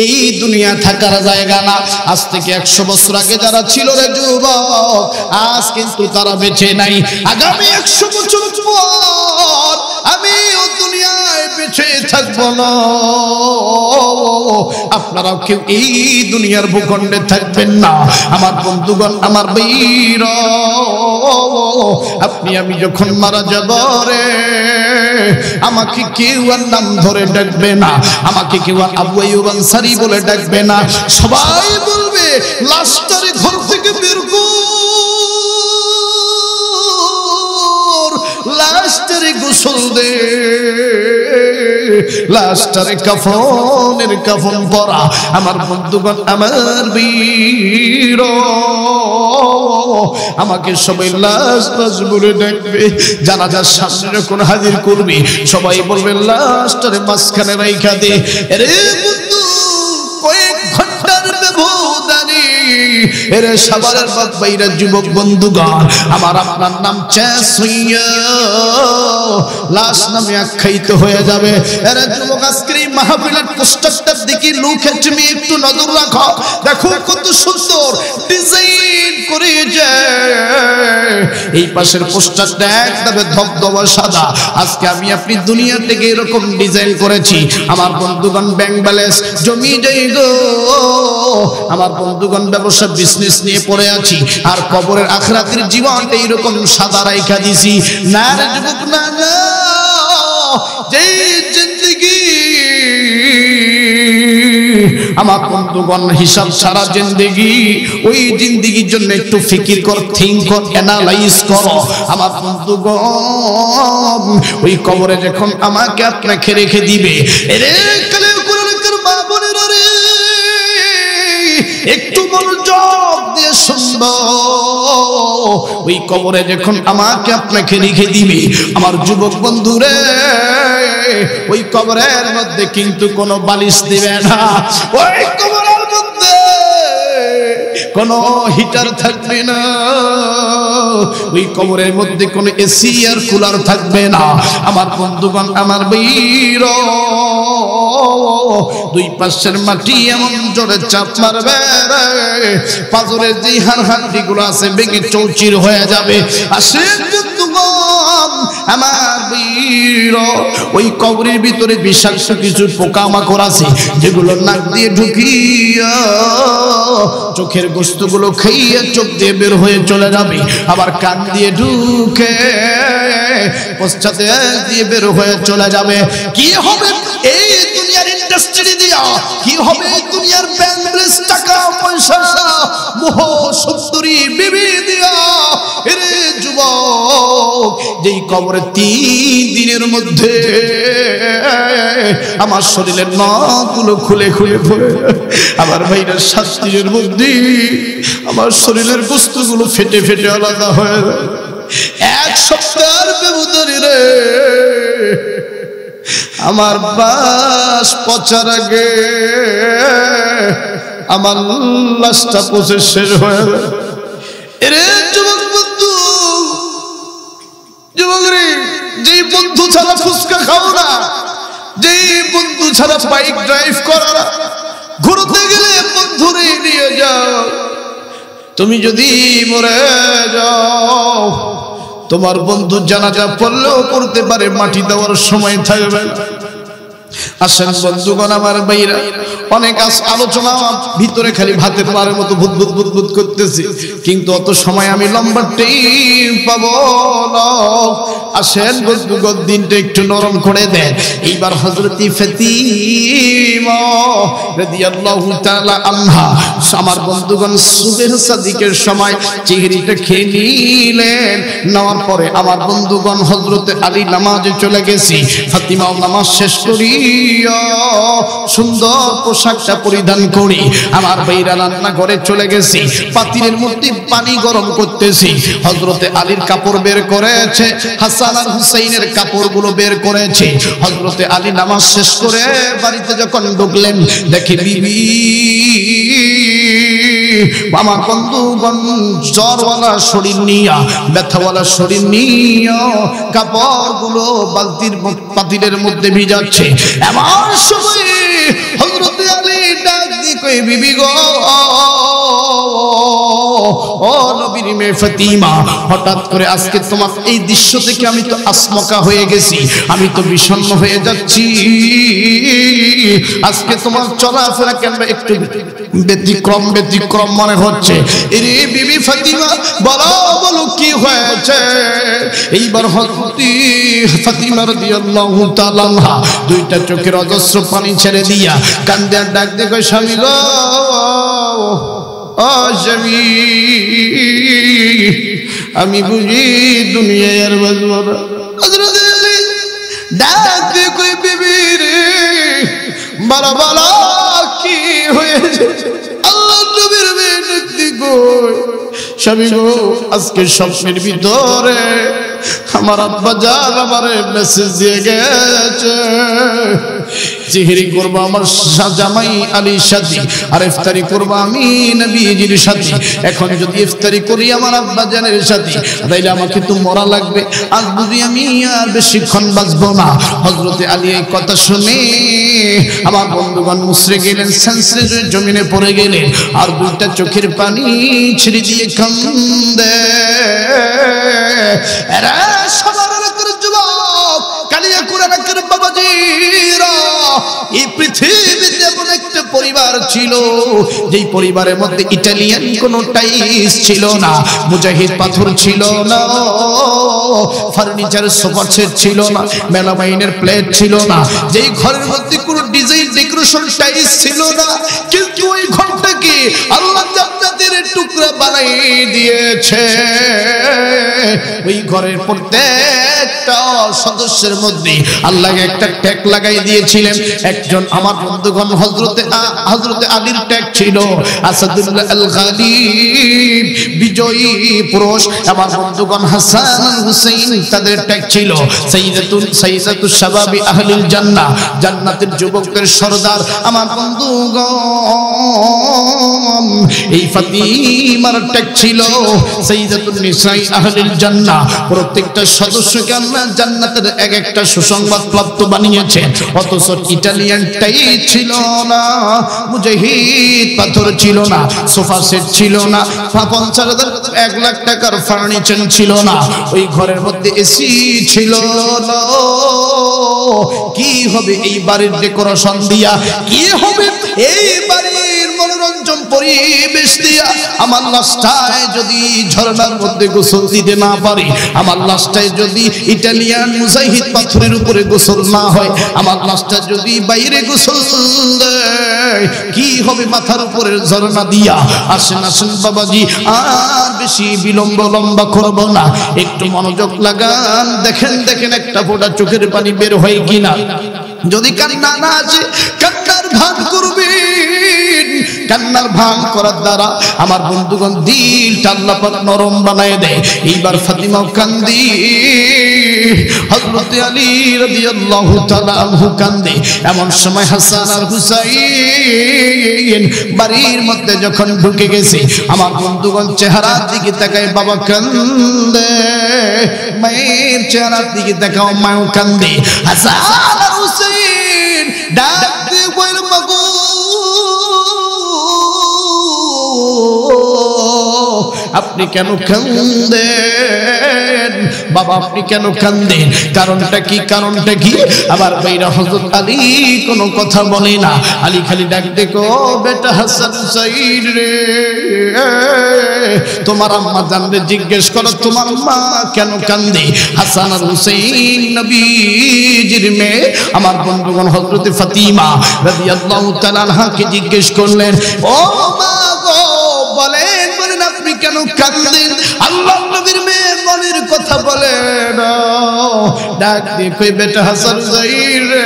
এই দুনিয়া থাকার জায়গা না। আজ থেকে 100 বছর আগে যারা ছিল রে যুবক, আজ কিন্তু তারা বেঁচে নাই। আগামী 100 বছর পর আমিও দুনিয়ায় বেঁচে থাকবো না, আপনারাও কেউ এই দুনিয়ার ভূখণ্ডে থাকবেন না। আমার বন্ধুগণ, আমার বীর, আপনি আমি যখন মারা যাব রে, আমাকে কেউ আর নাম ধরে ডাকবে না, আমাকে কেউ আবু আইয়ুব আনসারী বলে ডাকবে না। সবাই বলবে লাশটারে ঘর থেকে বের কর, লাশটারে গোসল দে, লাশটারে কাফনের কাফন পরা। আমার বন্ধুগণ, আমার বীর, আমাকে সবাই লাশ লাশ বলে ডাকবে। জানাজার সামনে যখন হাজির করবি, সবাই বলবে লাশটারে মাঝখানে রাইখা দে। আরে বন্ধু, কয়েক ঘন্টার ব্যবধানে এরে সাভারের বাপ ভাইরা, যুবক বন্ধুগণ, আমার আপনার নাম শেষ হইয়া লাশ নামে আখ্যায়িত হয়ে যাবে। এরে যুবক, আজকের এই মাহফিলের পোস্টারটার দিকে লুকে তুমি একটু নজর রাখো, দেখো কত সুন্দর ডিজাইন করে যায়। এই পাশের পোস্টারটা একদম ধবধবা সাদা। আজকে আমি আপনি দুনিয়া থেকে এরকম ডিজাইন করেছি। আমার বন্ধুগণ, ব্যাংক ব্যালেন্স, জমি জায়গা, আমার বন্ধুগণ ব্যবসা বিজনেস নিয়ে পড়ে আছি, আর কবরের আখিরাতের জীবনটা এইরকম সাদা রাইখা দিছি। না রে যুবক, না না, যেই জিন্দেগি আমার বন্ধুগণ হিসাব ছাড়া জিন্দেগি, ওই জিন্দেগির জন্য একটু ফিকির কর, থিঙ্ক কর, অ্যানালাইজ কর। আমার বন্ধুগণ, ওই কবরে যখন আমাকে আপনাকে রেখে দিবে, এরে কালে কোরআনের মা বোনেরা রে, একটু মনোযোগ দিয়ে শুনবো। ওই কবরে যখন আমাকে আপনাকে রেখে দিবে, আমার যুবক বন্ধুরে, ওই কবরের মধ্যে কিন্তু কোনো বালিশ দিবে না, ওই কবরের মধ্যে কোনো হিটার থাকবে না, ওই কবরের মধ্যে কোনো এসি আর কুলার থাকবে না। আমার বন্ধুগণ, আমার বীর, দুই পাশের মাটি এমন জোরে চাপ মারবে, পাথরের যে হাড় গুলো আছে ভেঙে চৌচির হয়ে যাবে। আসেন বন্ধুগণ, আমার বীর, ওই কবরের ভিতরে বিষাক্ত কিছু পোকামাকড় আছে, যেগুলো নাক দিয়ে ঢুকিয়া চোখের গোস্তগুলো খাইয়া চোখ দিয়ে বের হয়ে চলে যাবে, আবার কান দিয়ে ঢুকে পশ্চাতে দিয়ে বের হয়ে চলে যাবে। কি হবে এই দুনিয়ার ইন্ডাস্ট্রি দিয়া, কি হবে এই দুনিয়ার ব্যাংক ব্যালেন্স, টাকা পয়সা, মোহ সুন্দরী বিবি দিয়া? এরে যুবক, যেই কবরে 3 দিনের মধ্যে আমার শরীরের নখগুলো খুলে খুলে পড়ে, আমার ভাইরা 7 দিনের মধ্যে আমার শরীরের বস্তুগুলো ফেটে ফেটে আলাদা হয়ে যায়। 1 সপ্তাহের ব্যবধানে রে, আমার বাস পচার আগে আমার লাশটা পচে শেষ হয়ে যায়। এরে যুবক বন্ধু, যুবক রে, যেই বন্ধু ছাড়া ফুচকা খাও না, যেই বন্ধু ছাড়া বাইক ড্রাইভ করো না, ঘুরতে গেলে বন্ধুরে নিয়ে যাও। তুমি যদি মরে যাও, তোমার বন্ধু জানাজা পড়লেও পড়তে পারে, মাটি দেওয়ার সময় থাকবে না। আসেন বন্ধুগণ, আমার ভাইরা, অনেক আলোচনা ভিতরে খালি ভাতে পারার মতো বুদবুদ বুদবুদ করতেছি, কিন্তু অত সময় আমি লম্বা টাইম পাবো না। আসেন বন্ধুগণ, দিনটা একটু নরম করে দেন। এইবার হযরত ফাতিমা রাদিয়াল্লাহু তাআলা আনহা, আমার বন্ধুগণ, সুবহ সাদিকের সময় চিহরিটা খেয়ে নিলেন। নেওয়ার পরে আমার বন্ধুগণ হযরত আলী নামাজে চলে গেছি। ফাতিমাও নামাজ শেষ করি সুন্দর পোশাকটা পরিধান করি আমার ভাইরা রান্না ঘরে চলে গেছি। পাতিলের মধ্যে পানি গরম করতেছি। হযরতে আলীর কাপড় বের করেছে, হাসান আর হুসাইনের কাপড়গুলো বের করেছে। হযরতে আলী নামাজ শেষ করে বাড়িতে যখন ঢুকলেন, দেখে বিবি আমার বন্ধুগণ জ্বরওয়ালা শরীর নিয়া, ব্যথাওয়ালা শরীর নিয়া কাপড়গুলো পাতিলের মধ্যে ভিজাচ্ছে। এমন সময় হযরত আলী কই বিবি গো ও নবীর মেয়ে ফাতিমা, হঠাৎ করে আজকে তোমার এই দৃশ্য থেকে আমি তো আসমকা হয়ে গেছি, আমি তো বিষণ্ণ হয়ে যাচ্ছি। আজকে তোমার চলাফেরা কেন একটু ব্যতিক্রম ব্যতিক্রম মনে হচ্ছে। এরে বিবি ফাতিমা বলো বলো কি হয়েছে? এইবার হযরত ফাতিমা রাদিয়াল্লাহু তাআলা আনহা দুইটা চোখের অজস্র পানি ছেড়ে দিয়া কান্দে আর ডাক দিয়ে কয় স্বামী গো ও স্বামী, আমি বুঝি দুনিয়ার বাজবো না। হযরত আলী ডাক দিয়ে কই বিবি রে বলো বলো কি হয়েছে? আল্লাহ নবীর মেয়ে দেখতে কই স্বামী গো আজকে স্বপ্নের ভিতরে আমার আব্বা জান আমারে মেসেজ দিয়ে গেছে, জিহরি করবো আমার জামাই আলীর সাথে আর ইফতারি করবো আমি নবীজির সাথে। এখন যদি ইফতারি করি আমার আব্বা জানের সাথে তাইলে আমাকে তো মরা লাগবে, আর বুঝি আমি আর বেশিক্ষণ বাঁচবো না। হযরত আলী এই কথা শুনে আমার বন্ধুগণ মুসরে গেলেন, সেন্সরে জমিনে পড়ে গেলেন আর দুইটা চোখের পানি ছেড়ে দিয়ে কান্দে। এরা সবার এলাকার যুবক কালিয়া কুরানাকের বাবাজিরা, এই পৃথিবীতে এমন একটা পরিবার ছিল যেই পরিবারের মধ্যে ইটালিয়ান কোনো টাইলস ছিল না, মুজাহিদ পাথর ছিল না, ফার্নিচার সোফা সেট ছিল না, মেলামাইনের প্লেট ছিল না, যেই ঘরের মধ্যে কোনো ডিজাইন ডেকোরেশন টাইলস ছিল না, কিন্তু ওই ঘরটাকে আল্লাহ জান্নাতের টুকরা বানিয়ে দিয়েছে। ওই ঘরের প্রত্যেকটা সদস্যের মধ্যে আল্লাহ একটা ট্যাগ লাগাই দিয়েছিলেন। একজন আমার বন্ধুগণ হযরতে আলীর ট্যাগ ছিল আসাদুল্লাহ আল গালিব, বিজয়ী পুরুষ। আমার বন্ধুগণ হাসান হুসাইন তাদের ট্যাগ ছিল সাইয়্যিদাতুশ শাবাবি আহলিল জান্নাহ, জান্নাতের যুবকদের সরদার। আমার বন্ধুগণ এই ফাতিমার ট্যাগ ছিল সাইয়্যিদাতুন নিসাই আহলিল জান্নাহ। প্রত্যেকটা সদস্যকে আল্লাহ জান্নাতের এক একটা সুসংবাদ প্রাপ্ত বানিয়েছেন। অথচ ইটালিয়ান টাইলস ছিল না, মুজাহিদ পাথর ছিল না, সোফা সেট ছিল না, 50,000 1 লাখ টাকার ফার্নিচার ছিল না, ওই ঘরের মধ্যে এসি ছিল না। কি হবে এই বাড়ির ডেকোরেশন দিয়া? কি হবে এই বাড়ির মনোরঞ্জন পরিবেশ দিয়া? আমার লাশটায় যদি ঝর্ণার মধ্যে গোসল দিতে না পারি, আমার লাশটায় যদি ইটালিয়ান মুজাহিদ পাথরের উপরে গোসল না হয়, আমার লাশটা যদি বাইরে গোসল দেয়, কি হবে মাথার উপরে ঝর্ণা দিয়া? আসেন আসেন বাবাজি, আর বেশি বিলম্ব লম্বা করব না, একটু মনোযোগ লাগান। দেখেন দেখেন একটা ফোঁটা চোখের পানি বের হয় কিনা। যদি কান্না না আসে কান্নার ভান করবেন, কান্নার ভান করার দ্বারা আমার বন্ধুগণ দিলটা আল্লাহ পাক নরম বানায় দেয়। এইবার ফাতিমা কান্দি, হযরত আলী রাদিয়াল্লাহু তাআলা আনহু কান্দে। এমন সময় হাসান আর হুসাইন বাড়ির মধ্যে যখন ঢুকে গেছে, আমার বন্ধুগণ চেহারার দিকে তাকায় বাবা কান্দে, মায়ের চেহারার দিকে তাকাও মাও কান্দে। হাসান আর হুসাইন ডাক দিয়ে বলে মাগো আপনি কেন কান্দেন? বাবা আপনি কেন কান্দেন? কারণটা কি? কারণটা কি? আবার ভাইরা হযরত আলী কোনো কথা বলে না। আলী খালি ডাক দেখো বেটা হাসান হুসাইন রে, তোমার আম্মা জানলে জিজ্ঞেস করো তোমার মা কেন কান্দে। হাসান আর হুসাইন নবীজির মেয়ে আমার বন্ধুগণ হযরত ফাতিমা রাদিয়াল্লাহু তাআলা আনহাকে জিজ্ঞেস করলেন, ও মা গো বলেন বলেন আপনি কেন কাঁদেন? আল্লাহর নবীর মেয়ে মনের কথা বলেন। ডাক দিয়ে কই বেটা হাসান হুসাইন রে,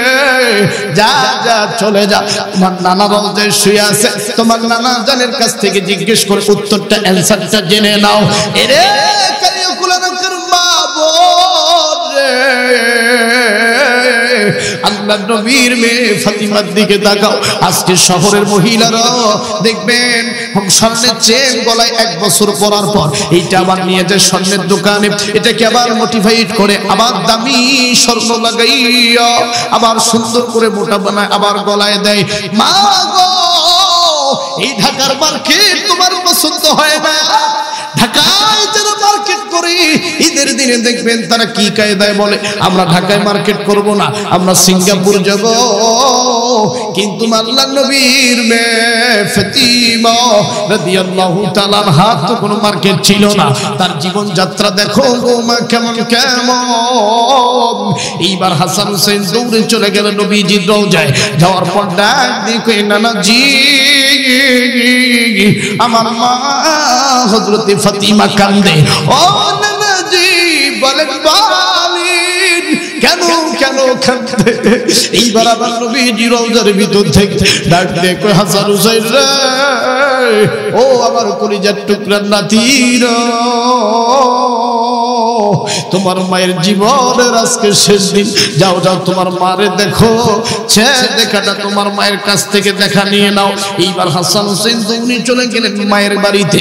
যা যা চলে যা, তোমার নানা রওজায় শুয়ে আছে, তোমার নানা জানের কাছ থেকে জিজ্ঞেস করে উত্তরটা অ্যানসারটা জেনে নাও। এরে কালিয়া কুলানাকের মা বোন রে, আল্লাহর নবীর মেয়ে ফাতিমার দিকে তাকাও। আজকে শহরের মহিলারা দেখবেন স্বর্ণের চেন গলায় 1 বছর পরার পর এইটা আবার নিয়ে যায় স্বর্ণের দোকানে, এটাকে আবার মোটিফাইড করে আবার দামি স্বর্ণ লাগাইয়া আবার সুন্দর করে মোটা বানায় আবার গলায় দেয়। মা গো এই ঢাকার মার্কেট তোমার পছন্দ হয় না। ঢাকায় যারা মার্কেট করে ঈদের দিনে দেখবেন তারা কি কায়দায় বলে, আমরা ঢাকায় মার্কেট করব না, আমরা সিঙ্গাপুর যাব। কিন্তু আল্লাহর নবীর মেয়ে ফাতিমা রাদিয়াল্লাহু তাআলা আনহা তো কোনো মার্কেট ছিল না, তার জীবন যাত্রা দেখো গো মা কেমন কেমন। এইবার হাসান হোসেন দৌড়ে চলে গেল নবীজির রওজায়, যাওয়ার পর ডাক দিয়ে কই নানাজি আমার মা হযরত ফাতিমা কান্দে। ও নানাজি বলেন বলেন কেন কেন কান্দে? এইবার আবার নবীজি রওজার ভিতর থেকে ডাক দিয়ে কই হাসান হোসেন রে, ও আমার কলিজার টুকরার নাতিরা, তোমার মায়ের জীবনের আজকে শেষ দিন, যাও যাও তোমার মারে দেখো, সে দেখাটা তোমার মায়ের কাছ থেকে দেখা নিয়ে নাও। এইবার হাসান হোসেন দৌড়ে চলে গেলেন মায়ের বাড়িতে।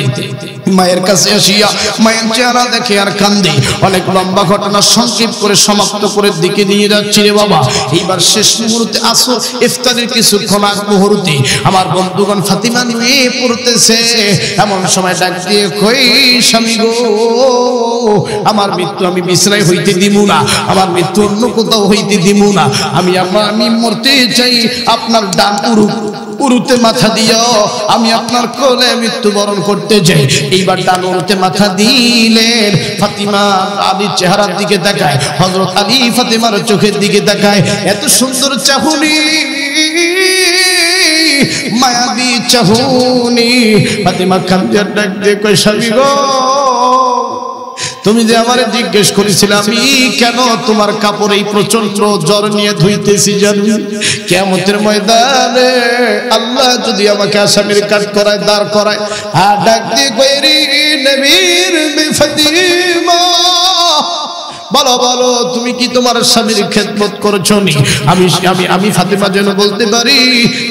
মায়ের কাছে আসিয়া মায়ের চেহারা দেখে আর কান্দে। অনেক লম্বা ঘটনা সংক্ষেপ করে সমাপ্ত করে দিকে নিয়ে যাচ্ছি রে বাবা। এইবার শেষ মুহূর্তে আসো ইফতারের কিছুক্ষণ আগ মুহূর্তে আমার বন্ধুগণ ফাতিমা নিয়ে পড়তেছে, এমন সময় ডাক দিয়ে কই স্বামী গো, আমার মৃত্যু আমি বিছানায় হইতে দিব না, আমার মৃত্যু অন্য কোথাও হইতে দিব না, আমি মরতে চাই আপনার ডান উরুতে মাথা দিও, আমি আপনার কোলে মৃত্যুবরণ করতে চাই। এইবার ডান উরুতে মাথা দিলেন। ফাতিমা আলীর চেহারার দিকে তাকায়, হযরত আলী ফাতিমার চোখের দিকে তাকায়, এত সুন্দর চাহনি, মায়াবী চাহনি। ফাতিমা কান্দার ডাক দিয়ে কই স্বামী গো, তুমি যে আমারে জিজ্ঞেস করেছিলে আমি কেন তোমার কাপড় এই প্রচন্ড জ্বর নিয়ে ধুইতেছি জানো? কিয়ামতের ময়দানে আল্লাহ যদি আমাকে আসামির কাঠ করায়, দাঁড় করায়, আর ডাক দিয়ে কইরি নবীর ফাতিমা বলো বলো তুমি কি তোমার স্বামীর খেদমত করেছো নি? আমি ফাতিমা যেন বলতে পারি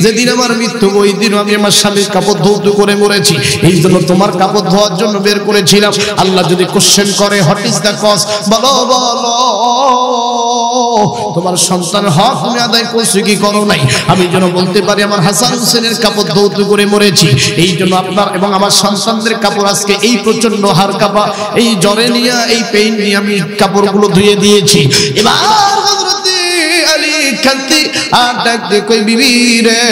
যেদিন আমার মৃত্যু ওই দিন আমি আমার স্বামীর কাপড় ধৌত করে মরেছি, এই জন্য তোমার কাপড় ধোয়ার জন্য বের করেছিলাম। আল্লাহ যদি কোশ্চেন করে হোয়াট ইজ দ্য কজ, বলো বলো তোমার সন্তানের হক তুমি আদায় করছো কি করো নাই, আমি যেন বলতে পারি আমার হাসান হোসেনের কাপড় ধৌত করে মরেছি, এই জন্য আপনার এবং আমার সন্তানদের কাপড় আজকে এই প্রচন্ড হার কাঁপা, এই জ্বরে নিয়ে, এই পেইন নিয়ে আমি কাপড়গুলো ধুয়ে দিয়েছি। এবার হযরত আলী কাঁদতে আর ডাক দিয়ে কই বিবি রে,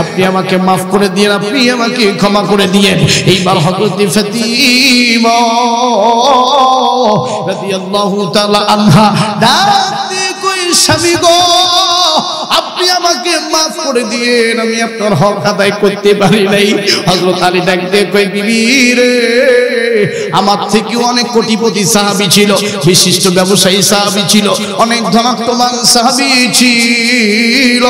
আপনি আমাকে মাফ করে দিয়েন, আপনি আমাকে ক্ষমা করে দিয়েন। এইবার হযরত ফাতিমা রাদিয়াল্লাহু তাআলা আনহা ডাক দিয়ে কই স্বামী গো, আপনি আমাকে মাফ করে দিয়েন, আমি আপনার হক আদায় করতে পারি নাই। হযরত আলী ডাক দিয়ে কই বিবি রে, আমার থেকে অনেক কোটিপতি সাহাবী ছিল, বিশিষ্ট ব্যবসায়ী সাহাবী ছিল, অনেক ধনাত্মবান সাহাবী ছিল,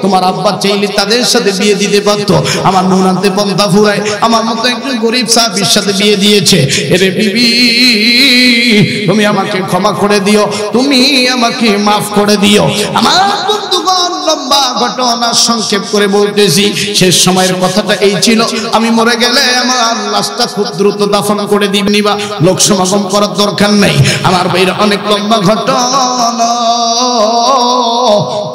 তোমার আব্বা চাইলে তাদের সাথে বিয়ে দিতে পারত, আমার নুনান্তে পন্থা ফুরায় আমার মতো একজন গরিব সাহাবীর সাথে বিয়ে দিয়েছে। এরে বিবি তুমি আমাকে ক্ষমা করে দিও, তুমি আমাকে মাফ করে দিও। আমার বন্ধুগণ লম্বা ঘটনা সংক্ষেপ করে বলতেছি, শেষ সময়ের কথাটা এই ছিল, আমি মরে গেলে আমার লাশটা খুব দ্রুত দাফন করে দিবনি বা লোক সমাগম করার দরকার নেই। আমার ভাইরা অনেক লম্বা ঘটনা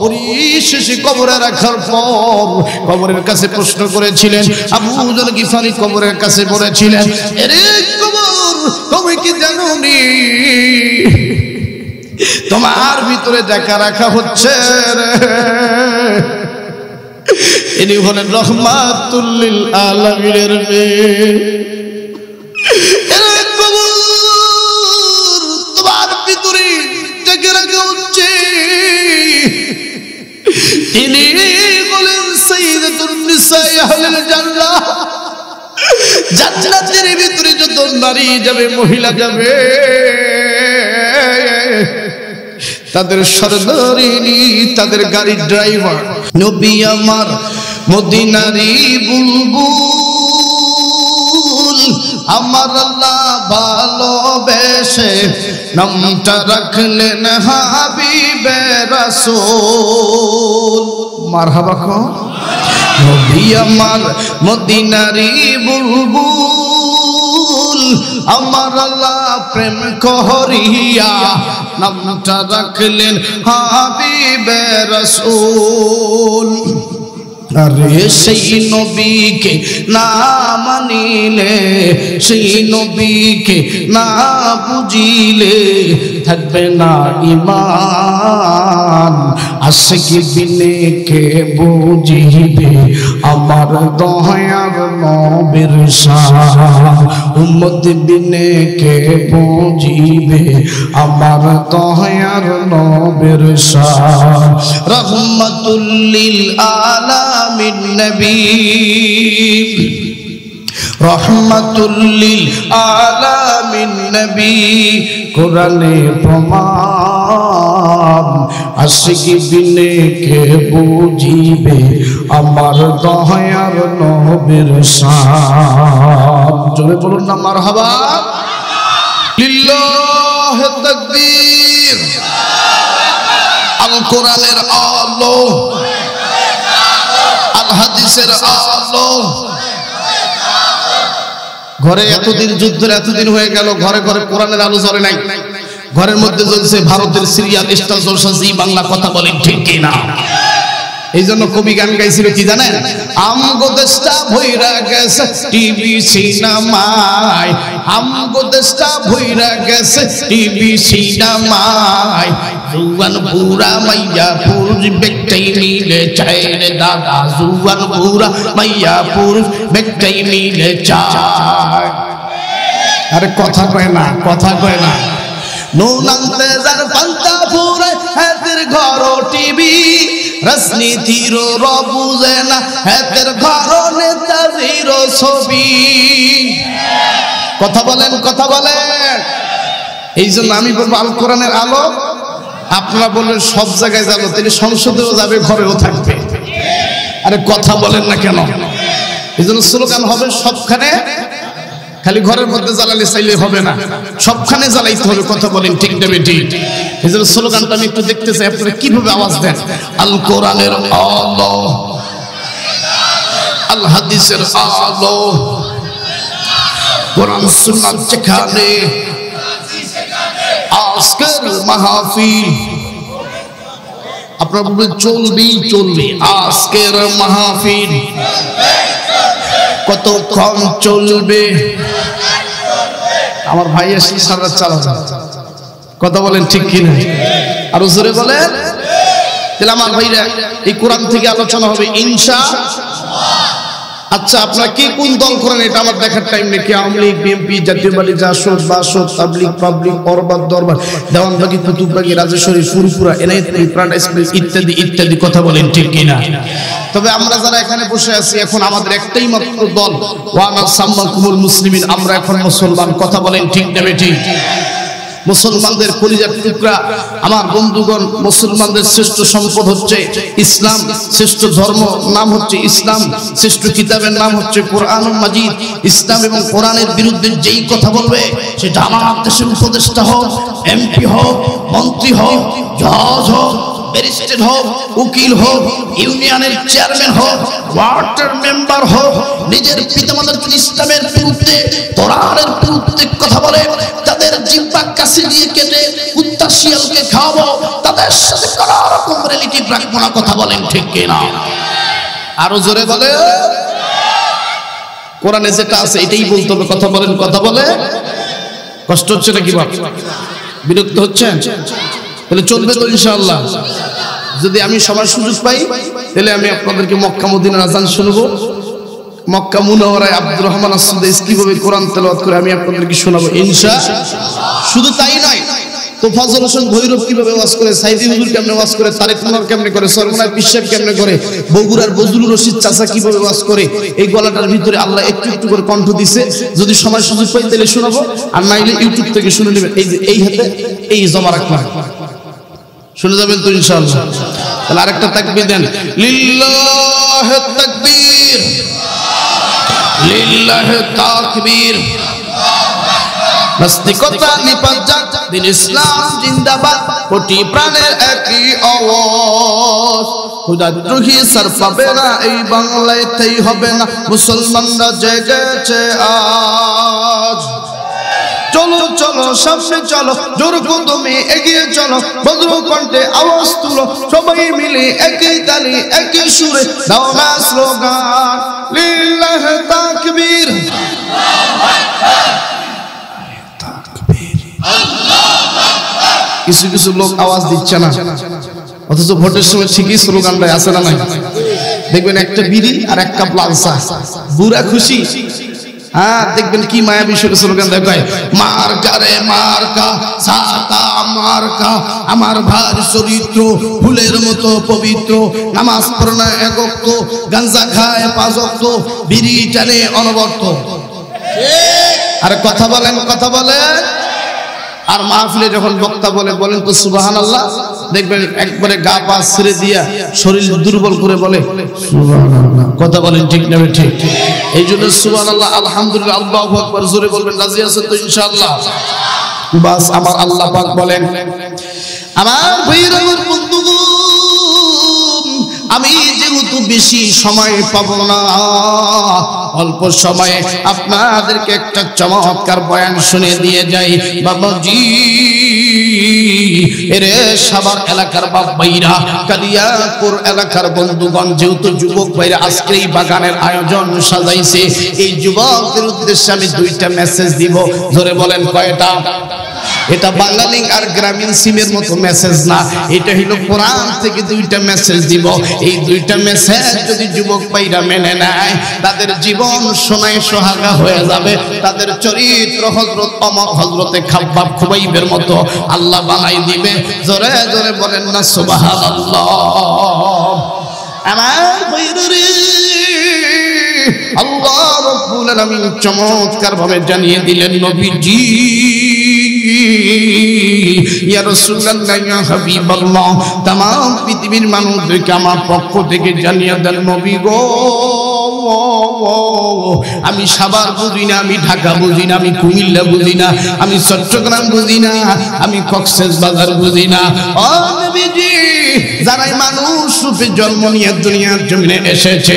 পরিশেষে কবরে রাখার পর কবরের কাছে প্রশ্ন করেছিলেন, আবু যর গিফারি কবরের কাছে বলেছিলেন, এরে কবর তুমি কি জানো নি তোমার ভিতরে দেখা রাখা হচ্ছে রে? ইনি হলেন রহমাতুল লিল আলামিনের মেয়ে। এরে কবর তোমার ভিতরে দেখা রাখা হচ্ছে, তিনি বলেন সাইয়্যিদাতুন নিসা আহলিল জান্নাহ, জান্নাতের ভিতরে যত নারী যাবে, মহিলা যাবে, তাদের সরদারিনী, তাদের গাড়ির ড্রাইভার নবী আমার মদিনারি বুলবুল, আমার আল্লাহ ভালোবেসে নামটা রাখলেন হাবিবে রাসূল। মারহাবা কো নবী আমার মদিনারি বুলবুল, আমার আল্লাহ প্রেম করিয়া নামটা রাখলেন হাবিবে রাসূল। আরে সেই নবীকে না মানিলে, সেই নবীকে না বুঝিলে থাকবে না ঈমান। আশিকি বিনে কে বুঝিবে আমার দয়ার নবীর শান, উম্মত বিনে কে বুঝিবে আমার দয়ার নবীর শান। রহমাতুল লিল আলামিন নবী, রহমাতুল লিল আলামিন নবী, কোরআনে প্রমাণ। আশিকি বিনে কে বুঝিবে আমার দয়ার নবীর শান। জোরে বলুন না মারহাবা। লিল্লাহি তাকবীর। আল কোরআনের আলো, আল হাদিসের আলো। ঘরে এতদিন যুদ্ধের এতদিন হয়ে গেল, ঘরে ঘরে কোরআনের আলো জ্বলে নাই। ঘরের মধ্যে জ্বলছে ভারতের সিরিয়াল স্টার জলসা জি বাংলা। কথা বলেন ঠিক কিনা? এই জন্য কবি গান গাইছিল কি জানেন? আমগো দেশটা ভইরা গেছে টিভি সিনেমায়, আমগো দেশটা ভইরা গেছে টিভি সিনেমায়। জুয়ান বুড়া মাইয়া পুরুষ বেটাই মিলে চায় রে দাদা, জুয়ান বুড়া মাইয়া পুরুষ বেটাই মিলে চায়। আরে কথা কয় না, কথা কয় না। নুনান্তে যার পান্তা ফুরে হাতের ঘর টিভি, রাজনীতির রবুজে না হাতের ঘর নেতাজির ছবি। কথা বলেন, কথা বলেন। এই জন্য আমি বলবো আল কোরআনের আলো। আপনারা বললেন সব জায়গায় যাবো, তাহলে সংসদেও যাবে, ঘরেও থাকবে। আরে কথা বলেন না কেন? এই জন্য স্লোগান হবে সবখানে, খালি ঘরের মধ্যে জ্বালালে চাইলে হবে না, সবখানে জ্বালাইতে হবে। কথা বলেন ঠিক না বেটি? এই জন্য স্লোগানটা আমি একটু দেখতে চাই আপনারা কিভাবে আওয়াজ দেন। আল কোরআনের আলো, আল হাদিসের আলো, কোরআন সুন্নাত যেখানে, আজকের মাহফিল। আপনারা বলবেন চলবেই চলবে, আজকের মাহফিল কতক্ষণ চলবে? আমার ভাই এসে সারা চালাবে। কথা বলেন ঠিক কিনা? আরো জোরে বলেন। তাহলে আমার ভাইরা এই কোরআন থেকে আলোচনা হবে ইনশাআল্লাহ। আচ্ছা আপনারা কি কোন দল করেন এটা আমার দেখার টাইম নেই। কি আওয়ামী লীগ, বিএনপি, জাতীয়বাদী, জাসদ, বাসদ, তাবলীগ, পাবলিক, অরবাদ, দরবার, দেওয়ানবাগি, কুতুববাগি, রাজেশ্বরী, ফুরফুরা, এনআইটি, প্রাণ এক্সপ্রেস ইত্যাদি ইত্যাদি। কথা বলেন ঠিক কিনা? তবে আমরা যারা এখানে বসে আছি এখন আমাদের একটাই মাত্র দল, ওয়ানা সাম্মাকুমুল মুসলিমিন, আমরা এখন মুসলমান। কথা বলেন ঠিক না বেঠিক? মুসলমানদের কলিজার টুকরা আমার বন্ধুগণ, মুসলমানদের শ্রেষ্ঠ সম্পদ হচ্ছে ইসলাম, শ্রেষ্ঠ ধর্ম নাম হচ্ছে ইসলাম, শ্রেষ্ঠ কিতাবের নাম হচ্ছে কোরআনুল মাজিদ। ইসলাম এবং কোরআনের বিরুদ্ধে যেই কথা বলবে সেটা আমার দেশের উপদেষ্টা হোক, এমপি হোক, মন্ত্রী হোক, জজ হোক, ব্যারিস্টার হোক, উকিল হোক, ইউনিয়নের চেয়ারম্যান হোক, ওয়ার্ডের মেম্বার হোক, নিজের পিতামাতার ইসলামের বিরুদ্ধে, কোরআনের বিরুদ্ধে কথা বলে তাদের জিহ্বা কাছে দিয়ে কেটে কুত্তা শিয়ালকে খাওয়াবো, তাদের সাথে কোনো রকম রিলেটিভ রাখবো না। কথা বলেন ঠিক কিনা? আরো জোরে বলে। কোরআনে যেটা আছে এটাই বলতে হবে। কথা বলেন, কথা বলে। কষ্ট হচ্ছে নাকি বাপ? বিরক্ত হচ্ছেন? তাহলে চলবে তো ইনশাআল্লাহ। যদি আমি সময় সুযোগ পাই তাহলে আমি আপনাদেরকে মক্কা মদিনার আযান শুনবো। মক্কা মুনাওয়ারায় আব্দুর রহমান আস-সুদাইস কিভাবে কোরআন তেলাওয়াত করে আমি আপনাদেরকে শোনাবো ইনশাআল্লাহ। শুধু তাই নয়, তোফাজ্জল হোসেন ভৈরব কিভাবে ওয়াজ করে, সাইদি হুজুর কেমনে ওয়াজ করে, তারেক মনোয়ার কেমনে করে, সরমনায় পিশাব কেমনে করে, বগুড়ার বজলুর রশিদ চাচা কিভাবে ওয়াজ করে, এই গলাটার ভিতরে আল্লাহ একটু একটু করে কণ্ঠ দিছে। যদি সময় সুযোগ পাই তাহলে শোনাবো, আর নাইলে ইউটিউব থেকে শুনে নেবেন। এই যে এই হাতে এই জমা রাখলাম, শুনে যাবেন তো ইনশাআল্লাহ। তাহলে আরেকটা তাকবীর দেন। লিল্লাহি তাকবীর, লিল্লাহি তাকবীর। নাস্তিকতা নিপাত, দিন ইসলাম জিন্দাবাদ, কোটি প্রাণের একই আওয়াজ। খোদাদ্রোহী সর পাবে না এই বাংলাতেই হবে না, মুসলমানরা জেগেছে আজ। চলো চলো সামনে চলো, জোর কদমে এগিয়ে চলো, বজ্র কণ্ঠে আওয়াজ তুলো, সবাই মিলে একই তালে একই সুরে দাও না স্লোগান লিল্লাহ তাকবীর, কিছু কিছু লোক আওয়াজ দিচ্ছে না, অথচ ভোটের সময় ঠিকই স্লোগানটা আছে না নাই? দেখবেন একটা বিড়ি আর এক কাপ লাল চা, বুড়া খুশি। হ্যাঁ, দেখবেন কি মায়া বিষয়ে স্লোগান দেখায়, মার্কা রে মার্কা, সাতা মার্কা, আমার ভার চরিত্র ফুলের মতো পবিত্র, নামাজ পড়ে না এক ওয়াক্ত, গাঞ্জা খায় 5 ওয়াক্ত, বিড়ি টানে অনবরত। আরে কথা বলেন, কথা বলেন। আর মাহফিলে যখন বক্তা বলেন তো সুবহানাল্লাহ, দেখবেন একবারে গা পা ছেড়ে দিয়া শরীর দুর্বল করে বলে সুবহানাল্লাহ। কথা বলেন ঠিক না ঠিক? এই জন্য সুবহানাল্লাহ, আলহামদুলিল্লাহ, আল্লাহু আকবার জোরে বলবেন। রাজি আছেন তো ইনশাআল্লাহ? বাস আমার আল্লাহ পাক বলেন, আমার ভাইরা, আমার বন্ধুগণ, আমি যেহেতু বেশি সময় পাবো না, অল্প সময়ে আপনাদেরকে একটা চমৎকার বয়ান শুনে দিয়ে যাই। বাবাজি, এরে সাভার এলাকার বাপ ভাইরা, কালিয়াপুর এলাকার বন্ধুগণ, যেহেতু যুবক ভাইরা আজকে এই বাগানের আয়োজন সাজাইছে, এই যুবকদের উদ্দেশ্যে আমি 2টা মেসেজ দিব। ধরে বলেন কয়টা? এটা বাঙালি আর গ্রামীণ সিমের মতো মেসেজ না, এটা হলো কোরআন থেকে 2টা মেসেজ দিব। এই 2টা মেসেজ যদি যুবক ভাইরা মেনে নেয়, তাদের জীবন সোনায় সোহাগা হয়ে যাবে, তাদের চরিত্র হযরত ওমর, হযরতে খাব্বাব, খুবাইবের মতো আল্লাহ বানাই দিবে। জোরে জোরে বলেন না সুবহানাল্লাহ। আমার ভাইরা রে, আল্লাহ রাব্বুল আলামিন চমৎকার ভাবে জানিয়ে দিলেন, নবীজি, ইয়া রাসূলুল্লাহ, ইয়া হাবিবাল্লাহ, तमाम পৃথিবীর মানুষদেরকে আমার পক্ষ থেকে জানিয়ে দেন, নবী গো, আমি সাভার বুঝি না, আমি ঢাকা বুঝি না, আমি কুমিল্লা বুঝি না, আমি চট্টগ্রাম বুঝি না, আমি কক্সবাজার বুঝি না। ও নবীজি, যারাই মানুষ রূপে জন্ম নিয়ে দুনিয়ার জমিনে এসেছে,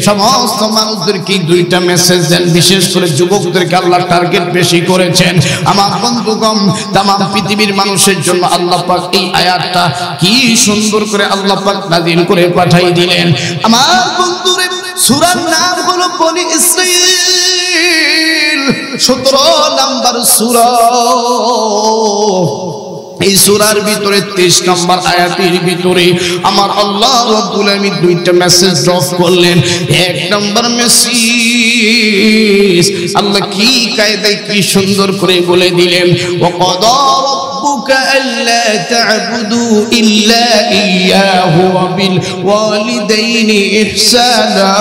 সমস্ত মানুষদেরকে 2টা মেসেজ দেন। বিশেষ করে যুবকদেরকে আল্লাহ টার্গেট বেশি করেছেন। আমার বন্ধুগণ, तमाम পৃথিবীর মানুষের জন্য আল্লাহ পাক এই আয়াতটা কি সুন্দর করে আল্লাহ পাক নাযিল করে পাঠাই দিলেন। আমার বন্ধুরে, সূরার নাম হলো বনি ইসরাঈল, 17 নম্বর সূরা। এই সূরার ভিতরে 23 নম্বর আয়াতের ভিতরে আমার আল্লাহ রাব্বুল আলামিন 2টা মেসেজ ড্রপ করলেন। 1 নম্বর মেসেজ আল্লাহ কি কায়দায় কি সুন্দর করে বলে দিলেন, ওয়াকাদা রাব্বুকা আল্লা তা'বুদু ইল্লা ইয়্যাহু ওয়া বিল ওয়ালিদাইনি ইহসানা।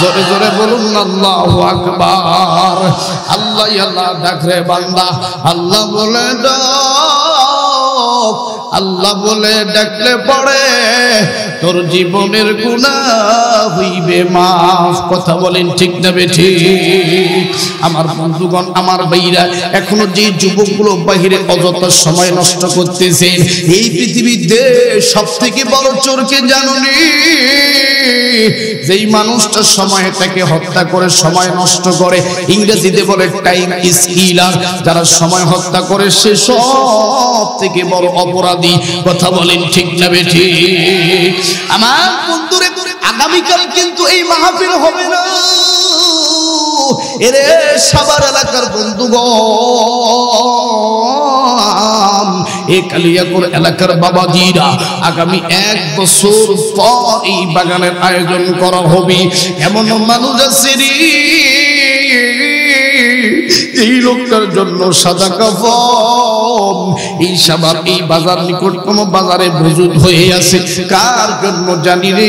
জোরে জোরে বলুন আল্লাহু আকবার। আল্লাহ আল্লাহ ডাকরে বান্দা, আল্লাহ বলে ডাক, আল্লাহ বলে ডাকলে পড়ে তোর জীবনের গুনাহ হইবে মাফ। কথা বলেন ঠিক না ঠিক? আমার বন্ধুগণ, আমার ভাইরা, এখনো যে যুবকগুলো বাহিরে অযথা সময় নষ্ট করতেছেন, এই পৃথিবীতে সবথেকে বড় চোরকে জানুনি? যেই মানুষটা সময়টাকে হত্যা করে, সময় নষ্ট করে, ইংরেজিতে বলে টাইম ইজ কিলার। যারা সময় হত্যা করে, সে সব থেকে বড় অপরাধী। কথা বলেন ঠিক না ঠিক? আমার বন্ধুরে, আগামীকাল কিন্তু এই মাহফিল হবে না। এরে সাভার এলাকার বন্ধুগণ, এই কালিয়াপুর এলাকার বাবাজিরা, আগামী 1 বছর পর এই বাগানের আয়োজন করা হবে। এমন মানুষ আছে রে, এই লোকটার জন্য সাদা কাফন এই সাভার এই বাজার নিকটতম বাজারে মজুদ হয়ে আছে। কার জন্য জানি রে,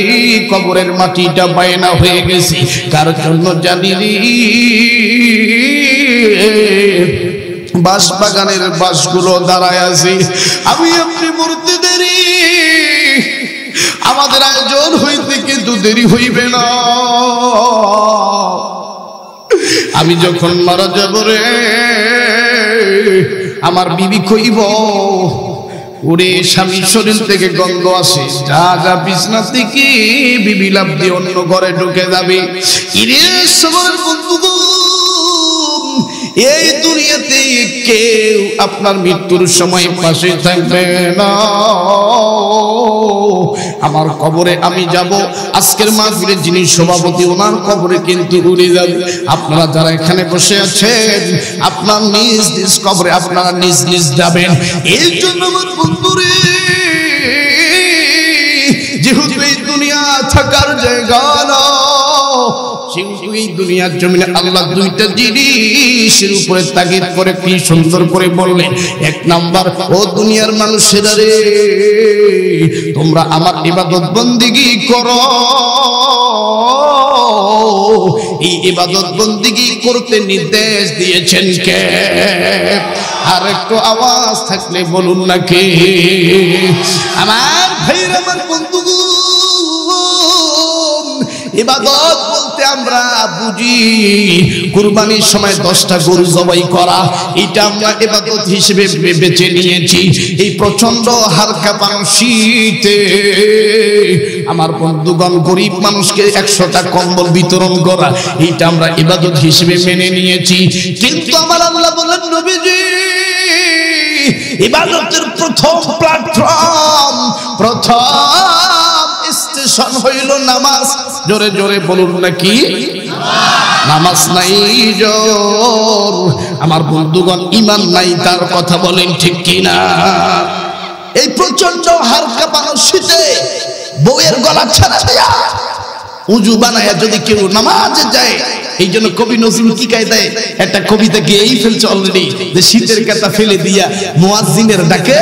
কবরের মাটিটা বায়না হয়ে গেছে। কার জন্য জানি রে, বাঁশ বাগানের বাঁশগুলো দাঁড়ায় আছে। আমি আপনি মরতে দেরি, আমাদের আয়োজন হইতে কিন্তু দেরি হইবে না। আমি যখন মারা যাব রে, আমার বিবি কইব, ওরে স্বামীর শরীর থেকে গন্ধ আসে, যা যা বিছনা থেকে বিবি লাভ দিয়ে অন্য ঘরে ঢুকে যাবে। ইরে সবার বন্ধুগণ, এই দুনিয়াতে কেউ আপনার মৃত্যুর সময় পাশে থাকবে না। আমার কবরে আমি যাব, আজকের মাহফিলের যিনি সভাপতি ওনার কবরে কিন্তু উড়ে যাবে। আপনারা যারা এখানে বসে আছেন আপনার নিজ নিজ কবরে আপনারা নিজ নিজ যাবেন। এই জন্য আমার বন্ধুরে, যেহেতু এই দুনিয়া থাকার জায়গা না, সেহেতু এই দুনিয়ার জমিনে আল্লাহ দুইটা জিনিসের উপরে তাগিদ করে কি সুন্দর করে বললেন। এক নাম্বার, ও দুনিয়ার মানুষেরা রে, তোমরা আমার ইবাদত বন্দেগী করো। এই ইবাদত বন্দেগী করতে নির্দেশ দিয়েছেন কে? আর একটু আওয়াজ থাকলে বলুন না কে? আমার ভাইরা, আমার বন্ধুগণ, ইবাদত বলতে আমরা বুঝি কুরবানির সময় 10টা গরু জবাই করা, এটা আমরা ইবাদত হিসেবে বেছে নিয়েছি। এই প্রচন্ড হালকা শীতে আমার বন্ধুগণ গরিব মানুষকে 100টা কম্বল বিতরণ করা, এটা আমরা ইবাদত হিসেবে মেনে নিয়েছি। কিন্তু আমার আল্লাহ বলেন, নবীজি, ইবাদতের প্রথম প্ল্যাটফর্ম, প্রথম স্টেশন হইল নামাজ। জোরে জোরে বলুন নাকি? নামাজ নাই জোর। আমার বন্ধুগণ, ঈমান নাই তার কথা বলেন ঠিক কিনা? এই প্রচন্ড হালকা শীতে বউয়ের গলা ছাড়া দিয়া উজু বানায়া যদি কেউ নামাজে যায়, এই জন্য কবি নজরুল কি কায়দায় একটা কবিতা গেয়েই ফেলছে অলরেডি, যে শীতের কাটা ফেলে দিয়া মুয়াজ্জিনের ডাকে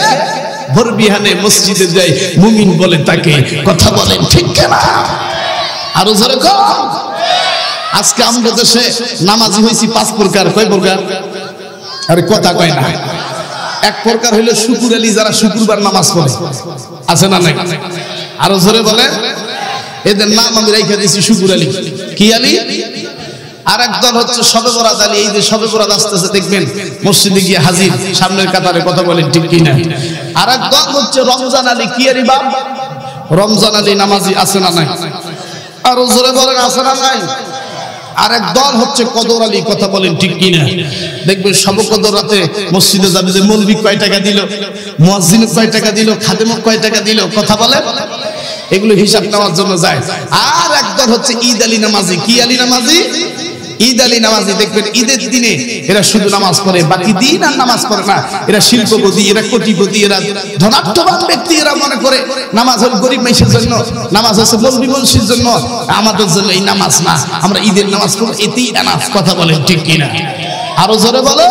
ভোর বিহানে মসজিদে যায়, মুমিন বলে তাকে। কথা বলেন ঠিক কিনা? আরো জোরে কর। আজকে আমাদের দেশে নামাজি হইছি 5 প্রকার। কয় প্রকার? আরে কথা কয় না। এক প্রকার হইল শুকুর আলী, যারা শুক্রবার নামাজ পড়ে, আছে না নাই? আরো জোরে বলে। এদের নাম আমি রেখে দিয়েছি শুকুর আলী। কি আলী? আর এক দল হচ্ছে শবে বরাত আলী। এই যে শবে বরাত আসতেছে দেখবেন মসজিদে গিয়ে হাজির, সামনের কাতারে। কথা বলেন ঠিক কিনা? আর এক দল হচ্ছে রমজান আলী। কি আলী বাপ? রমজান আলী নামাজি, আছে না নাই? আরো জোরে বলেন, আছে না নাই? আর এক দল হচ্ছে কদর আলী। কথা বলেন ঠিক কিনা? দেখবেন সব কদর রাতে মসজিদে যাবে, যে মৌলবি কয় টাকা দিল, মুয়াজ্জিন কয় টাকা দিল, খাদেম কয় টাকা দিল। কথা বলেন, এগুলো হিসাব নেওয়ার জন্য যায়। আর এক দল হচ্ছে ঈদ আলী নামাজি। কি আলী নামাজি? ঈদ আলী নামাজি। দেখবেন ঈদের দিনে এরা শুধু নামাজ পড়ে, বাকি দিন আর নামাজ পড়ে না। এরা শিল্পপতি, এরা কোটিপতি, এরা ধনাত্মবান ব্যক্তি। এরা মনে করে নামাজ হল গরিব মানুষের জন্য, নামাজ হচ্ছে মৌলবি মুন্সির জন্য, আমাদের জন্য এই নামাজ না। আমরা ঈদের নামাজ পড়বো, এতেই এনাফ। কথা বলেন ঠিক কিনা? আরো জোরে বলো।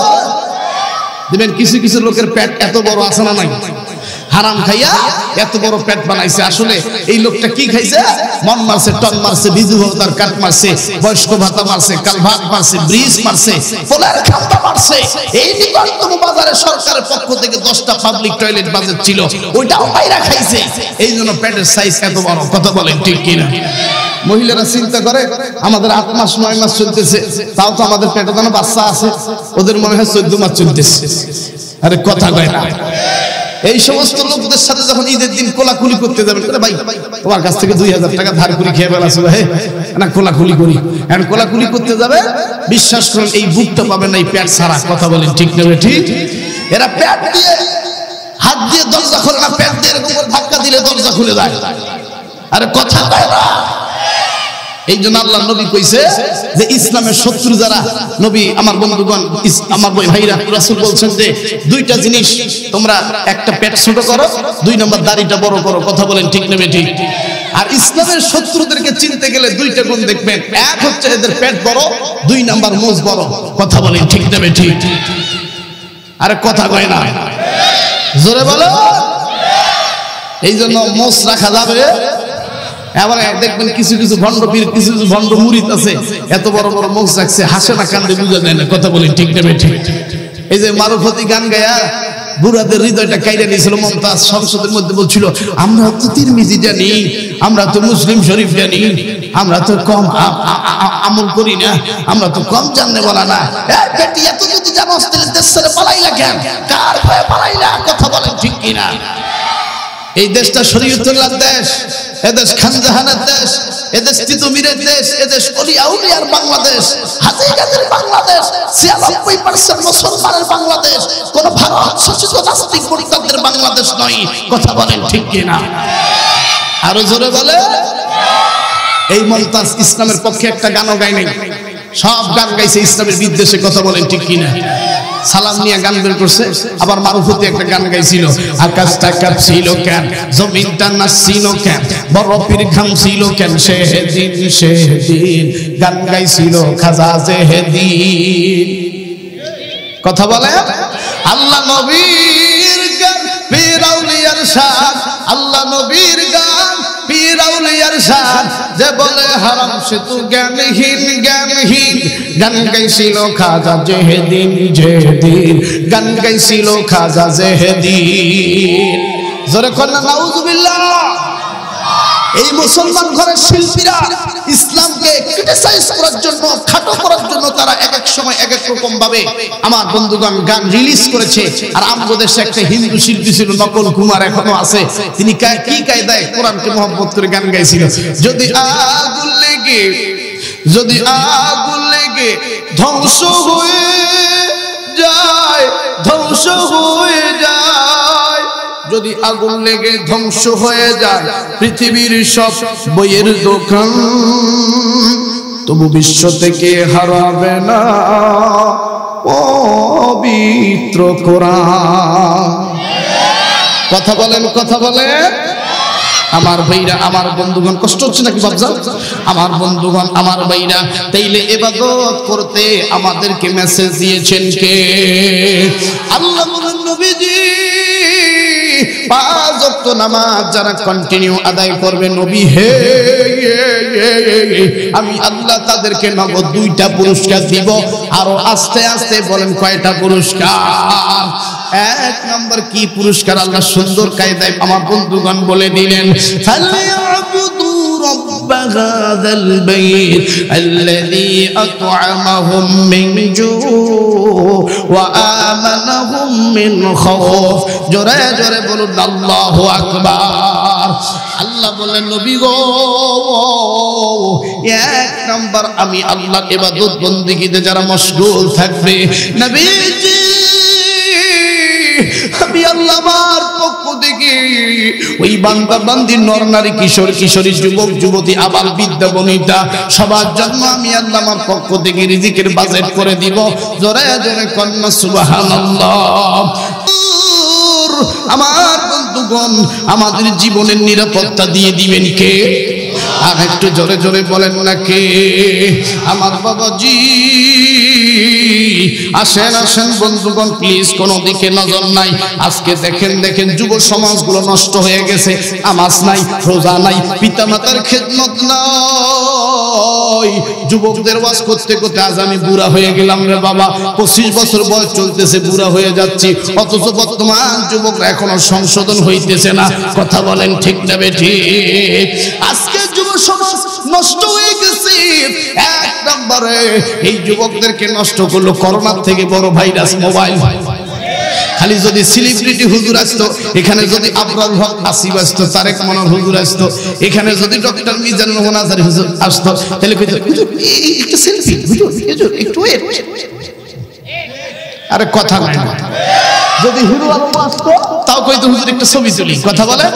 দেখবেন কিছু কিছু লোকের পেট এত বড়, আছে না নাই? হারাম খাইয়া এত বড় পেট বানাইছে। আসলে এই লোকটা কি খাইছে? মন মারছে, টন মারছে, বিজু ভাতার কাট মারছে, বয়স্ক ভাতা মারছে, কাল ভাত মারছে, ব্রিজ মারছে, পোলার খাম্বা মারছে। এই নিকটতম বাজারে সরকারের পক্ষ থেকে 10টা পাবলিক টয়লেট বাজেট ছিল, ওইটাও মাইরা খাইছে। এই জন্য পেটের সাইজ এত বড়। কথা বলেন ঠিক কিনা? মহিলারা চিন্তা করে আমাদের 8 মাস 9 মাস চলতেছে, তাও তো আমাদের পেটে যেন বাচ্চা আছে, ওদের মনে হয় 14 মাস চলতেছে। আরে কথা কয় না। এই সমস্ত লোকদের সাথে যখন ঈদের দিন কোলাকুলি করতে যাবেন, ভাই তোমার কাছ থেকে 2000 টাকা ধার করে খেয়ে বেড়াচ্ছ, না কোলাকুলি করি। এখন কোলাকুলি করতে যাবে, বিশ্বাস করুন এই বুকটা পাবেন না, এই পেট ছাড়া। কথা বলেন ঠিক নেবে ঠিক? এরা পেট দিয়ে, হাত দিয়ে দরজা খোলে না, পেট দিয়ে এরকম করে ধাক্কা দিলে দরজা খুলে যায়। আরে কথা কয় না। এই জন্য আল্লাহ নবী কইছে যে ইসলামের শত্রু যারা, নবী আমার বন্ধুগণ, আমার ভাইরা, রাসূল বলছেন যে 2টা জিনিস তোমরা, একটা পেট ছোট করো, 2 নম্বর দাড়িটা বড় করো। কথা বলেন ঠিক নেবে ঠিক? আর ইসলামের শত্রুদেরকে চিনতে গেলে 2টা গুণ দেখবেন। এক হচ্ছে এদের পেট বড়, 2 নম্বর মোজ বড়। কথা বলেন ঠিক নেবে ঠিক? আরে কথা কয় না, জোরে বলো। এই জন্য মোজ রাখা যাবে। এবার দেখবেন কিছু কিছু ভণ্ড পীর, কিছু কিছু ভণ্ড মুরিদ আছে, এত বড় বড় মুখ রাখছে, হাসে না কান্দে বুঝা যায় না। কথা বলেন ঠিক নেবে ঠিক? এই যে মারুফতি গান গায়া বুড়াদের হৃদয়টা কাইরা নিয়েছিল মমতাজ, সংসদের মধ্যে বলছিল, আমরা তো তিরমিজি জানি, আমরা তো মুসলিম শরীফ জানি, আমরা তো কম আমল করি না, আমরা তো কম জানতে বলা না। বেটি এত যদি জানো, দেশ ছেড়ে পালাইলা কেন? কার ভয়ে পালাইলা? কথা বলেন ঠিক কিনা? এই দেশটা শরীয়তুল্লাহর দেশ, এদেশ খানজাহানের দেশ, এদেশ তিতুমিরের দেশ, এদেশ অলি আউলিয়ার বাংলাদেশ, হাজি গাজীর বাংলাদেশ, 96% মুসলমানের বাংলাদেশ, কোন ভারত শাসিত নাস্তিক মুরতাদদের বাংলাদেশ নয়। কথা বলেন ঠিক কিনা? আরো জোরে বলে। এই মুমতাজ ইসলামের পক্ষে একটা গানও গায় নাই, সব গান গাইছে ইসলামের বিদ্বেষে। কথা বলেন ঠিক কিনা? সালাম নিয়ে গান বের করছে, আবার মারুফতি একটা গান গাইছিল, আকাশটা কাঁপছিল কেন, জমিনটা নাচছিল কেন, বরফের ঘাম ছিল কেন, সেদিন সেদিন গান গাইছিল খাজা জেহেদিন। কথা বলে। আল্লাহ নবীর গান পীর আউলিয়ার শান, আল্লাহ নবীর গান পীর আউলিয়ার শান, যে বলে হারাম সে তো জ্ঞানহীন জ্ঞানহীন। গান গাইছিল খাজা জেহেদিন জেহেদিন, গান গাইছিল খাজা জেহেদিন। জোরে কন্যা নাউজুবিল্লাহ। এই মুসলমান ঘরের শিল্পীরা ইসলামকে ক্রিটিসাইজ করার জন্য, খাটো করার জন্য তারা এক এক সময় এক এক রকম ভাবে আমার বন্ধুগণ গান রিলিজ করেছে। আর আমাদের দেশে একটা হিন্দু শিল্পী ছিল নকল কুমার, এখনো আছে। তিনি কি কায়দায় কোরআনকে মহব্বত করে গান গাইছিল, যদি আগুন লেগে, যদি আগুন লেগে ধ্বংস হয়ে যায়, ধ্বংস হয়ে যায়, যদি আগুন লেগে ধ্বংস হয়ে যায় পৃথিবীর সব বইয়ের দোকান, তবু বিশ্ব থেকে হারাবে না পবিত্র কোরআন। কথা বলেন, কথা বলেন। আমার ভাইরা, আমার বন্ধুগণ, কষ্ট হচ্ছে নাকি বাপজান? আমার বন্ধুগণ, আমার ভাইরা, তাইলে ইবাদত করতে আমাদেরকে মেসেজ দিয়েছেন কে? আল্লাহ বলেন নবীজি 5 ওয়াক্ত নামাজ যারা কন্টিনিউ আদায় করবে, নবী হে আমি আল্লাহ তাদেরকে নগদ 2টা পুরস্কার দিব। আরো আস্তে আস্তে বলেন কয়টা পুরস্কার? 1 নম্বর কি পুরস্কার? আল্লাহ সুন্দর কায়দায় আমার বন্ধুগণ বলে দিলেন, ফালইয়াবুদু রাব্ব হাযাল বাইত আল্লাযী আত'আমাহুম মিন জু' ওয়া আমানাহুম মিন খাউফ। জোরে জোরে বলুন আল্লাহু আকবার। আল্লাহ বলেন নবী গো, 1 নম্বর আমি আল্লাহর ইবাদত বন্দেগীতে যারা মশগুল থাকবে, নবীজি আমি আল্লাহ আমার পক্ষ থেকে ওই বান্দা বান্দি নর নারী কিশোর কিশোরী যুবক যুবতী আবাল বৃদ্ধ বনিতা সবার জন্য আমি আল্লাহ আমার পক্ষ থেকে রিজিকের বাজেট করে দিব। জোরে জোরে কন্যা সুবহানাল্লাহ। আমার বন্ধুগণ, আমাদের জীবনের নিরাপত্তা দিয়ে দিবেন কে? আর একটু জোরে জোরে বলেন না কে? আমার বাবাজি আসেন আসেন বন্ধুগণ, প্লিজ কোনো দিকে নজর নাই। আজকে দেখেন দেখেন যুব সমাজগুলো নষ্ট হয়ে গেছে। নামাজ নাই, রোজা নাই, পিতামাতার খেদমত নাই। যুবকদের ওয়াজ করতে করতে আজ আমি বুড়া হয়ে গেলাম রে বাবা। 25 বছর বয়স চলতেছে, বুড়া হয়ে যাচ্ছি, অথচ বর্তমান যুবকরা এখনো সংশোধন হইতেছে না। কথা বলেন ঠিক না বেঠিক? আজকে যুব সমাজ নষ্ট হয়ে গেছে। 1 নম্বরে এই যুবকদেরকে নষ্ট করলো করোনার থেকে বড় ভাইরাস মোবাইল। খালি যদি সেলিব্রিটি হুজুর আসতো, এখানে যদি আবরার হক আসিফ আসতো, তারেক মনোহর হুজুর আসতো, এখানে যদি ডক্টর মিজানুর রহমান আজহারী হুজুর আসতো, তাহলে কইতো হুজুর একটু সেলফি, হুজুর একটু ওয়েট। আরে কথা নাই না। যদি হুজুর আলম আসতো তাও কইতো হুজুর একটু ছবি তুলি। কথা বলে।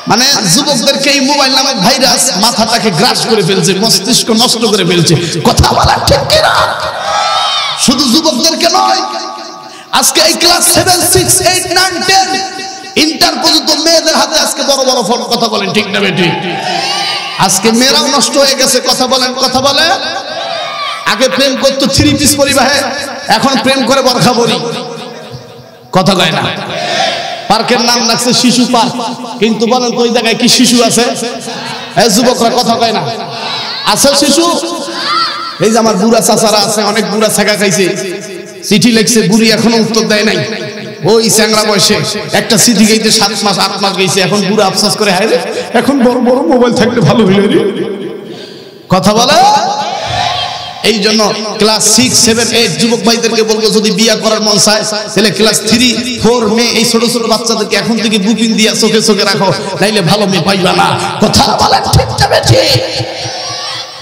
মানে যুবকদেরকে এই মোবাইল নামক ভাইরাস মাথাটাকে গ্রাস করে ফেলছে, মস্তিষ্ক নষ্ট করে ফেলছে। কথা বলা ঠিক কিনা? শুধু যুবকদেরকে নয়, আজকে এই ক্লাস 7, 6, 8, 9, 10 ইন্টার পর্যন্ত মেয়েদের হাতে আজকে বড় বড় ফোন। কথা বলেন ঠিক না বেঠিক? আজকে মেয়েরাও নষ্ট হয়ে গেছে। কথা বলেন, কথা বলে। আগে প্রেম করতো 3 পিস পরিবাহে, এখন প্রেম করে বরখা পরি। কথা কয় না? পার্কের নাম রাখছে শিশু পার্ক, কিন্তু বলেন তো ওই জায়গায় কি শিশু আছে? এই যুবকরা কথা কয় না। আছে শিশু? এই যে আমার বুড়া চাচারা আছে, অনেক বুড়া ছাগা খাইছে, চিঠি লিখছে, বুড়ি এখনো উত্তর দেয় নাই। ওই চ্যাংড়া বয়সে একটা চিঠি গাইতে 7 মাস 8 মাস গেছে, এখন বুড়া আফসোস করে, হায় রে এখন বড় বড় মোবাইল থাকলে ভালো হইল রে। কথা বলে। এই জন্য ক্লাস 6, 7, 8 যুবক ভাইদেরকে বলবো যদি বিয়ে করার মন চায় তাহলে ক্লাস 3, 4 মেয়ে এই ছোট ছোট বাচ্চাদেরকে এখন থেকে বুকিং দিয়া চোখে চোখে রাখো, নাইলে ভালো মেয়ে পাইবা না। কথা বলেন ঠিক যাবে ঠিক?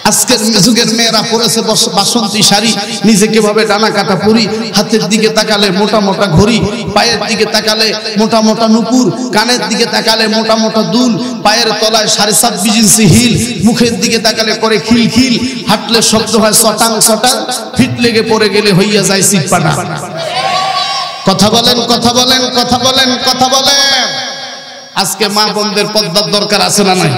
আজকের যুগের মেয়েরা পরেছে বাসন্তী শাড়ি, নিজেকে ভাবে ডানা কাটা পরি, হাতের দিকে তাকালে মোটা মোটা ঘড়ি, পায়ের দিকে তাকালে মোটা মোটা নুপুর, কানের দিকে তাকালে মোটা মোটা দুল, পায়ের তলায় 26.5 ইঞ্চি হিল, মুখের দিকে তাকালে করে খিল খিল, হাঁটলে শব্দ হয় চটাং চটাং, ফিট লেগে পড়ে গেলে হইয়া যায় সিটপাটা। কথা বলেন কথা বলেন কথা বলেন কথা বলেন। আজকে মা বোনদের পর্দার দরকার আছে না নাই?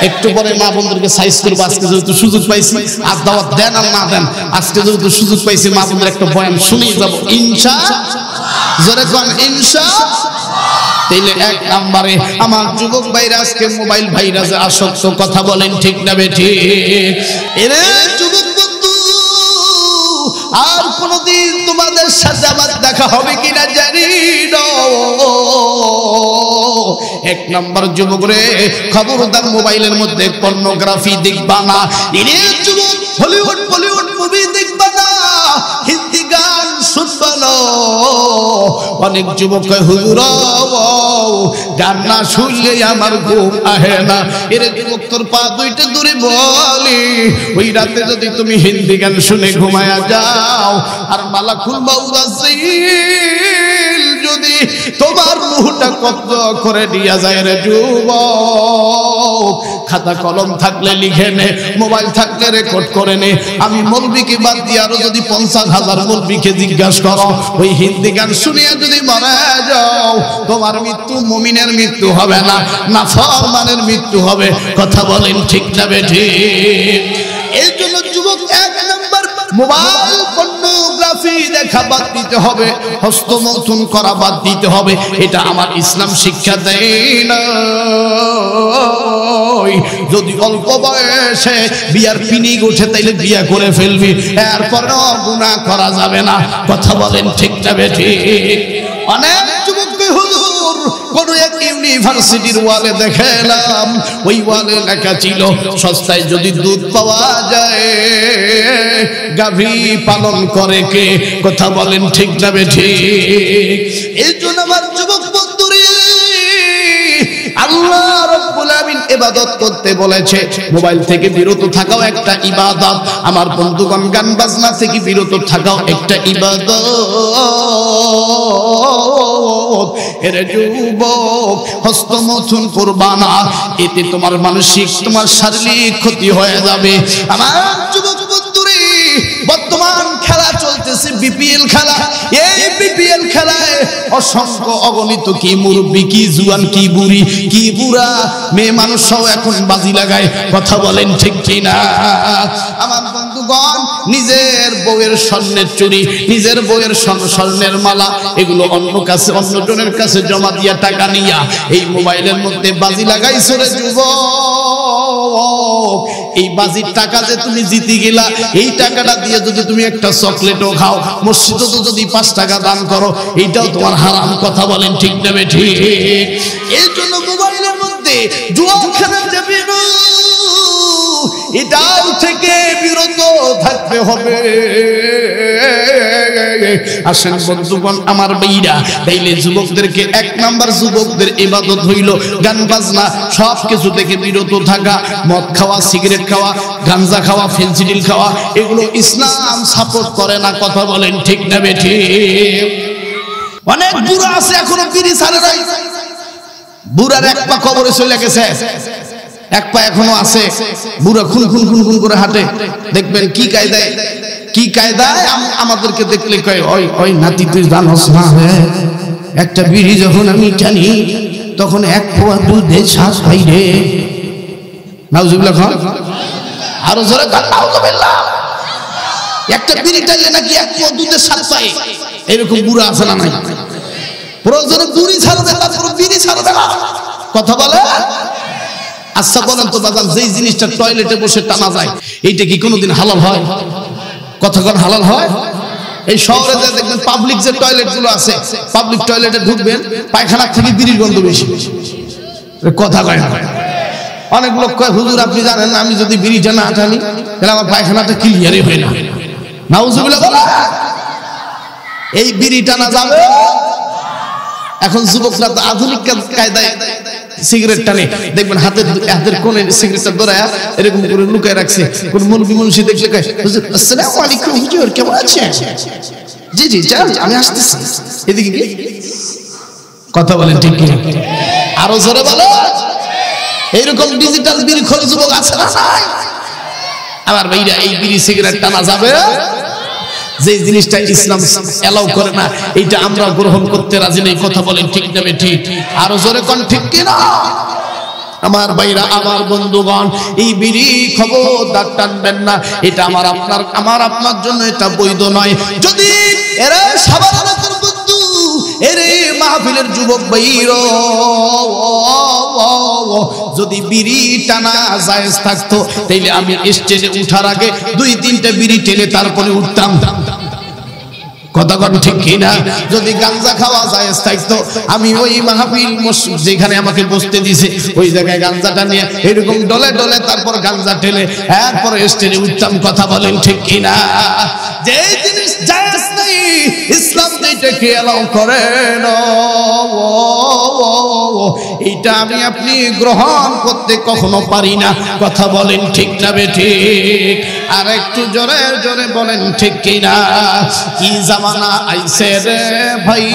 একটু পরে মা বোনদেরকে সাইজ করবো। আজকে যেহেতু সুযোগ পাইছি, আর দাওয়াত দেন আর না দেন, আজকে যেহেতু সুযোগ পাইছি মা বোনদের একটা বয়ান শুনেই যাবো ইনশাআল্লাহ। জোরে কোন ইনশাআল্লাহ। তাইলে 1 নম্বরে আমার যুবক ভাইরা আজকে মোবাইল ভাইরাসে আসক্ত। কথা বলেন ঠিক না বেঠিক? এরে যুবক বন্ধু, আর কোনদিন তোমাদের সাথে আমার দেখা হবে কিনা জানি না। 1 নম্বর যুবক রে, খবরদার মোবাইলের মধ্যে পর্নোগ্রাফি দেখবা না। এরে যুবক, হলিউড বলিউড মুভি দেখবা না, হিন্দি গান শুনবা না। অনেক যুবক কয় হুজুর গান না শুনলে আমার ঘুম আহে না। এরে যুবক, তোর পা দুইটা দূরে বলি, ওই রাতে যদি তুমি হিন্দি গান শুনে ঘুমায়া যাও, আর মালাকুল মাউত আজরাইল যদি তোমার রূহটা কব্জ করে নিয়ে যায় রে যুবক, খাতা কলম থাকলে লিখে নে, মোবাইল থাকলে রেকর্ড করে নে। আমি মৌলবীকে বাদ দিয়ে আরো যদি 50,000 মৌলবীকে জিজ্ঞাসা করো, ওই হিন্দি গান শুনিয়া যদি মারা যাও, তোমার মৃত্যু মুমিনের মৃত্যু হবে না, নাফরমানের মৃত্যু হবে। কথা বলেন ঠিক না বেঠিক? এই জন্য যুবক 1 নম্বর মোবাইল পর্নোগ্রাফি দেখা বাদ দিতে হবে, হস্তমৈথুন করা বাদ দিতে হবে। এটা আমার ইসলাম শিক্ষা দেয় না। যদি অল্প বয়সে বিয়ার পিনিক উঠে তাইলে বিয়া করে ফেলবি, এরপরও গুনাহ করা যাবে না। কথা বলেন ঠিক না বেঠিক? অনেক যুবককে হুজুর কোন এক ইউনিভার্সিটির ওয়ালে দেখলাম, ওই ওয়ালে লেখা ছিল সস্তায় যদি দুধ পাওয়া যায় গাভী পালন করে কে। কথা বলেন ঠিক না বেঠিক? এই জন্য আমার যুবক বন্ধুরে, আল্লাহ রাব্বুল আমিন ইবাদত করতে বলেছে, মোবাইল থেকে বিরত থাকাও একটা ইবাদত। আমার বন্ধুগণ, গান বাজনা থেকে বিরত থাকাও একটা ইবাদত। এরে যুবক, হস্তমৈথুন করবা না, এতে তোমার মানসিক তোমার শারীরিক ক্ষতি হয়ে যাবে। আমার যুবক বন্ধুরে, বর্তমান খেলা চলতেছে বিপিএল খেলা। এই বিপিএল খেলায় অসংখ্য অগণিত কি মুরব্বী, কি জুয়ান, কি বুড়ি, কি বুড়া মেয়ে মানুষ সব এখন বাজি লাগায়। কথা বলেন ঠিক কিনা? আমার বন্ধুগণ, নিজের বউয়ের স্বর্ণের চুড়ি, নিজের বউয়ের স্বর্ণের মালা, এগুলো অন্যজনের কাছে জমা দিয়া টাকা নিয়া এই মোবাইলের মধ্যে বাজি লাগাইছো রে যুবক। এই বাজির টাকা যে তুমি জিতে গেলা, এই টাকাটা দিয়ে যদি তুমি একটা চকলেটও খাও, মসজিদে তো যদি 5 টাকা দান করো, এইটাও তোমার হারাম। কথা বলেন ঠিক না বেঠিক? এই জন্য মোবাইলের মধ্যে জুয়া খেলা যাবে না, এটাও থেকে বিরত থাকতে হবে। আসেন বন্ধুগণ আমার ভাইরা, তাইলে যুবকদেরকে 1 নাম্বার যুবকদের ইবাদত হইল গান বাজনা, সব কিছু থেকে বিরত থাকা। মদ খাওয়া, সিগারেট খাওয়া, গাঞ্জা খাওয়া, ফেন্সিডিল খাওয়া, এগুলো ইসলাম সাপোর্ট করে না। কথা বলেন ঠিক না বেঠিক? অনেক বুড়া আছে এখনো বিড়ি ছাড়ে নাই। বুড়ার 1 পা কবরে চলে গেছে, 1 পা এখনো আছে। বুড়া খুন খুন খুন খুন করে হাঁটে। দেখবেন কি কায়দায় আমাদেরকে দেখলে কয়, ওই ওই নাতি তুই জানোস না, একটা বিড়ি যখন আমি টানি তখন 1 পোয়া দুধে শ্বাস পাই রে। নাউজুবিল্লাহ খান, আরো জোরে কান নাউজুবিল্লাহ। একটা বিড়ি টানলে নাকি 1 পোয়া দুধের শ্বাস পায়। এরকম বুড়া আছে না নাই? প্রয়োজনে বুড়ি ছাড়বে, তারপর বিড়ি ছাড়বে না। কথা বলে? আচ্ছা বলেন তো বাজান, যেই জিনিসটা টয়লেটে বসে টানা যায়, এইটা কি কোনোদিন হালাল হয়? কতক্ষণ হালাল হয়? এই শহরে যে দেখবেন পাবলিক যে টয়লেট গুলো আছে, পাবলিক টয়লেটে ঢুকবেন, পায়খানা থেকে বিড়ির গন্ধ বেশি। কথা কয় না? অনেক লোক কয় হুজুর আপনি জানেন না আমি যদি বিড়িটা না টানি তাহলে আমার পায়খানাটা ক্লিয়ারই হয় না। নাউজুবিল্লাহ বলা, এই বিড়ি টানা যাবে। এখন যুবকরা তো আধুনিক কায়দায় সিগারেট টানে, দেখবেন হাতের কোণে সিগারেটটা ধরায়া এরকম করে লুকায় রাখছে। কোন মুরব্বি মানুষ দেখলে কয় হুজুর আসসালামু আলাইকুম, হুজুর কেমন আছেন? জি জি যান আমি আসতেছি। এদিকে কি কথা বলেন ঠিক কি? আরো জোরে বলো। এইরকম ডিজিটাল বিড়িখোর যুবক আছে না নাই? আমার ভাইরা এই বিড়ি সিগারেট টানা যাবে, যে জিনিসটা ইসলাম এলাও করে না এইটা আমরা গ্রহণ করতে রাজি নেই। কথা বলেন ঠিক না ঠিক? আরো জোরে কোন ঠিক কিনা? আমার ভাইরা আমার বন্ধুগণ, এই বিড়ি খবরদার টানবেন না। এটা আমার আপনার জন্য এটা বৈধ নয়। যদি এরা সাবালকের বন্ধু, এরে মাহফিলের যুবক ভাইরা, যদি বিড়ি টানা জায়েজ থাকতো তাইলে আমি স্টেজে উঠার আগে 2-3টা বিড়ি টেনে তারপরে উঠতাম। কথা কোন ঠিক কিনা? যদি গাঞ্জা খাওয়া জায়েজ থাকতো আমি ওই মাহফিল মসজিদ যেখানে আমাকে বসতে দিয়েছে ওই জায়গায় গাঞ্জাটা নিয়ে এরকম ডলে ডলে তারপর গাঞ্জা টেলে এরপর স্টেজে উঠতাম। কথা বলেন ঠিক কিনা? যে জিনিস জায়েজ নাই ইসলাম যেটাকে এলাও করে না এইটা আমি আপনি গ্রহণ করতে কখনো পারি না। কথা বলেন ঠিক না ঠিক? আর একটু জোরে জোরে বলেন ঠিক কিনা? কি জামানা আইছে রে ভাই,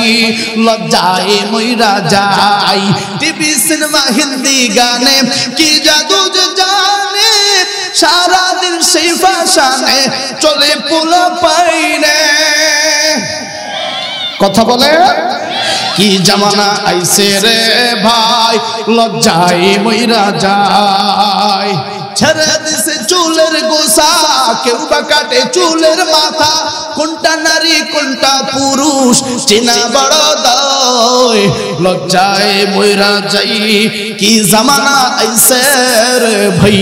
লজ্জায় মইরা যাই। টিভি সিনেমা হিন্দি গানে কি জাদু জানে, সারাদিন সেই ফাশানে চলে পোলা পাইনে। কথা বলে কি জামানা আইছে রে ভাই, লজ্জায় মইরা যায়। ছেড়ে দিছে চুলের গোসা, কেউ বা কাটে চুলের মাথা। কোনটা নারী কোনটা পুরুষ চেনা বড় দায়, লজ্জায় মইরা যাই। কি জামানা আইছে রে ভাই।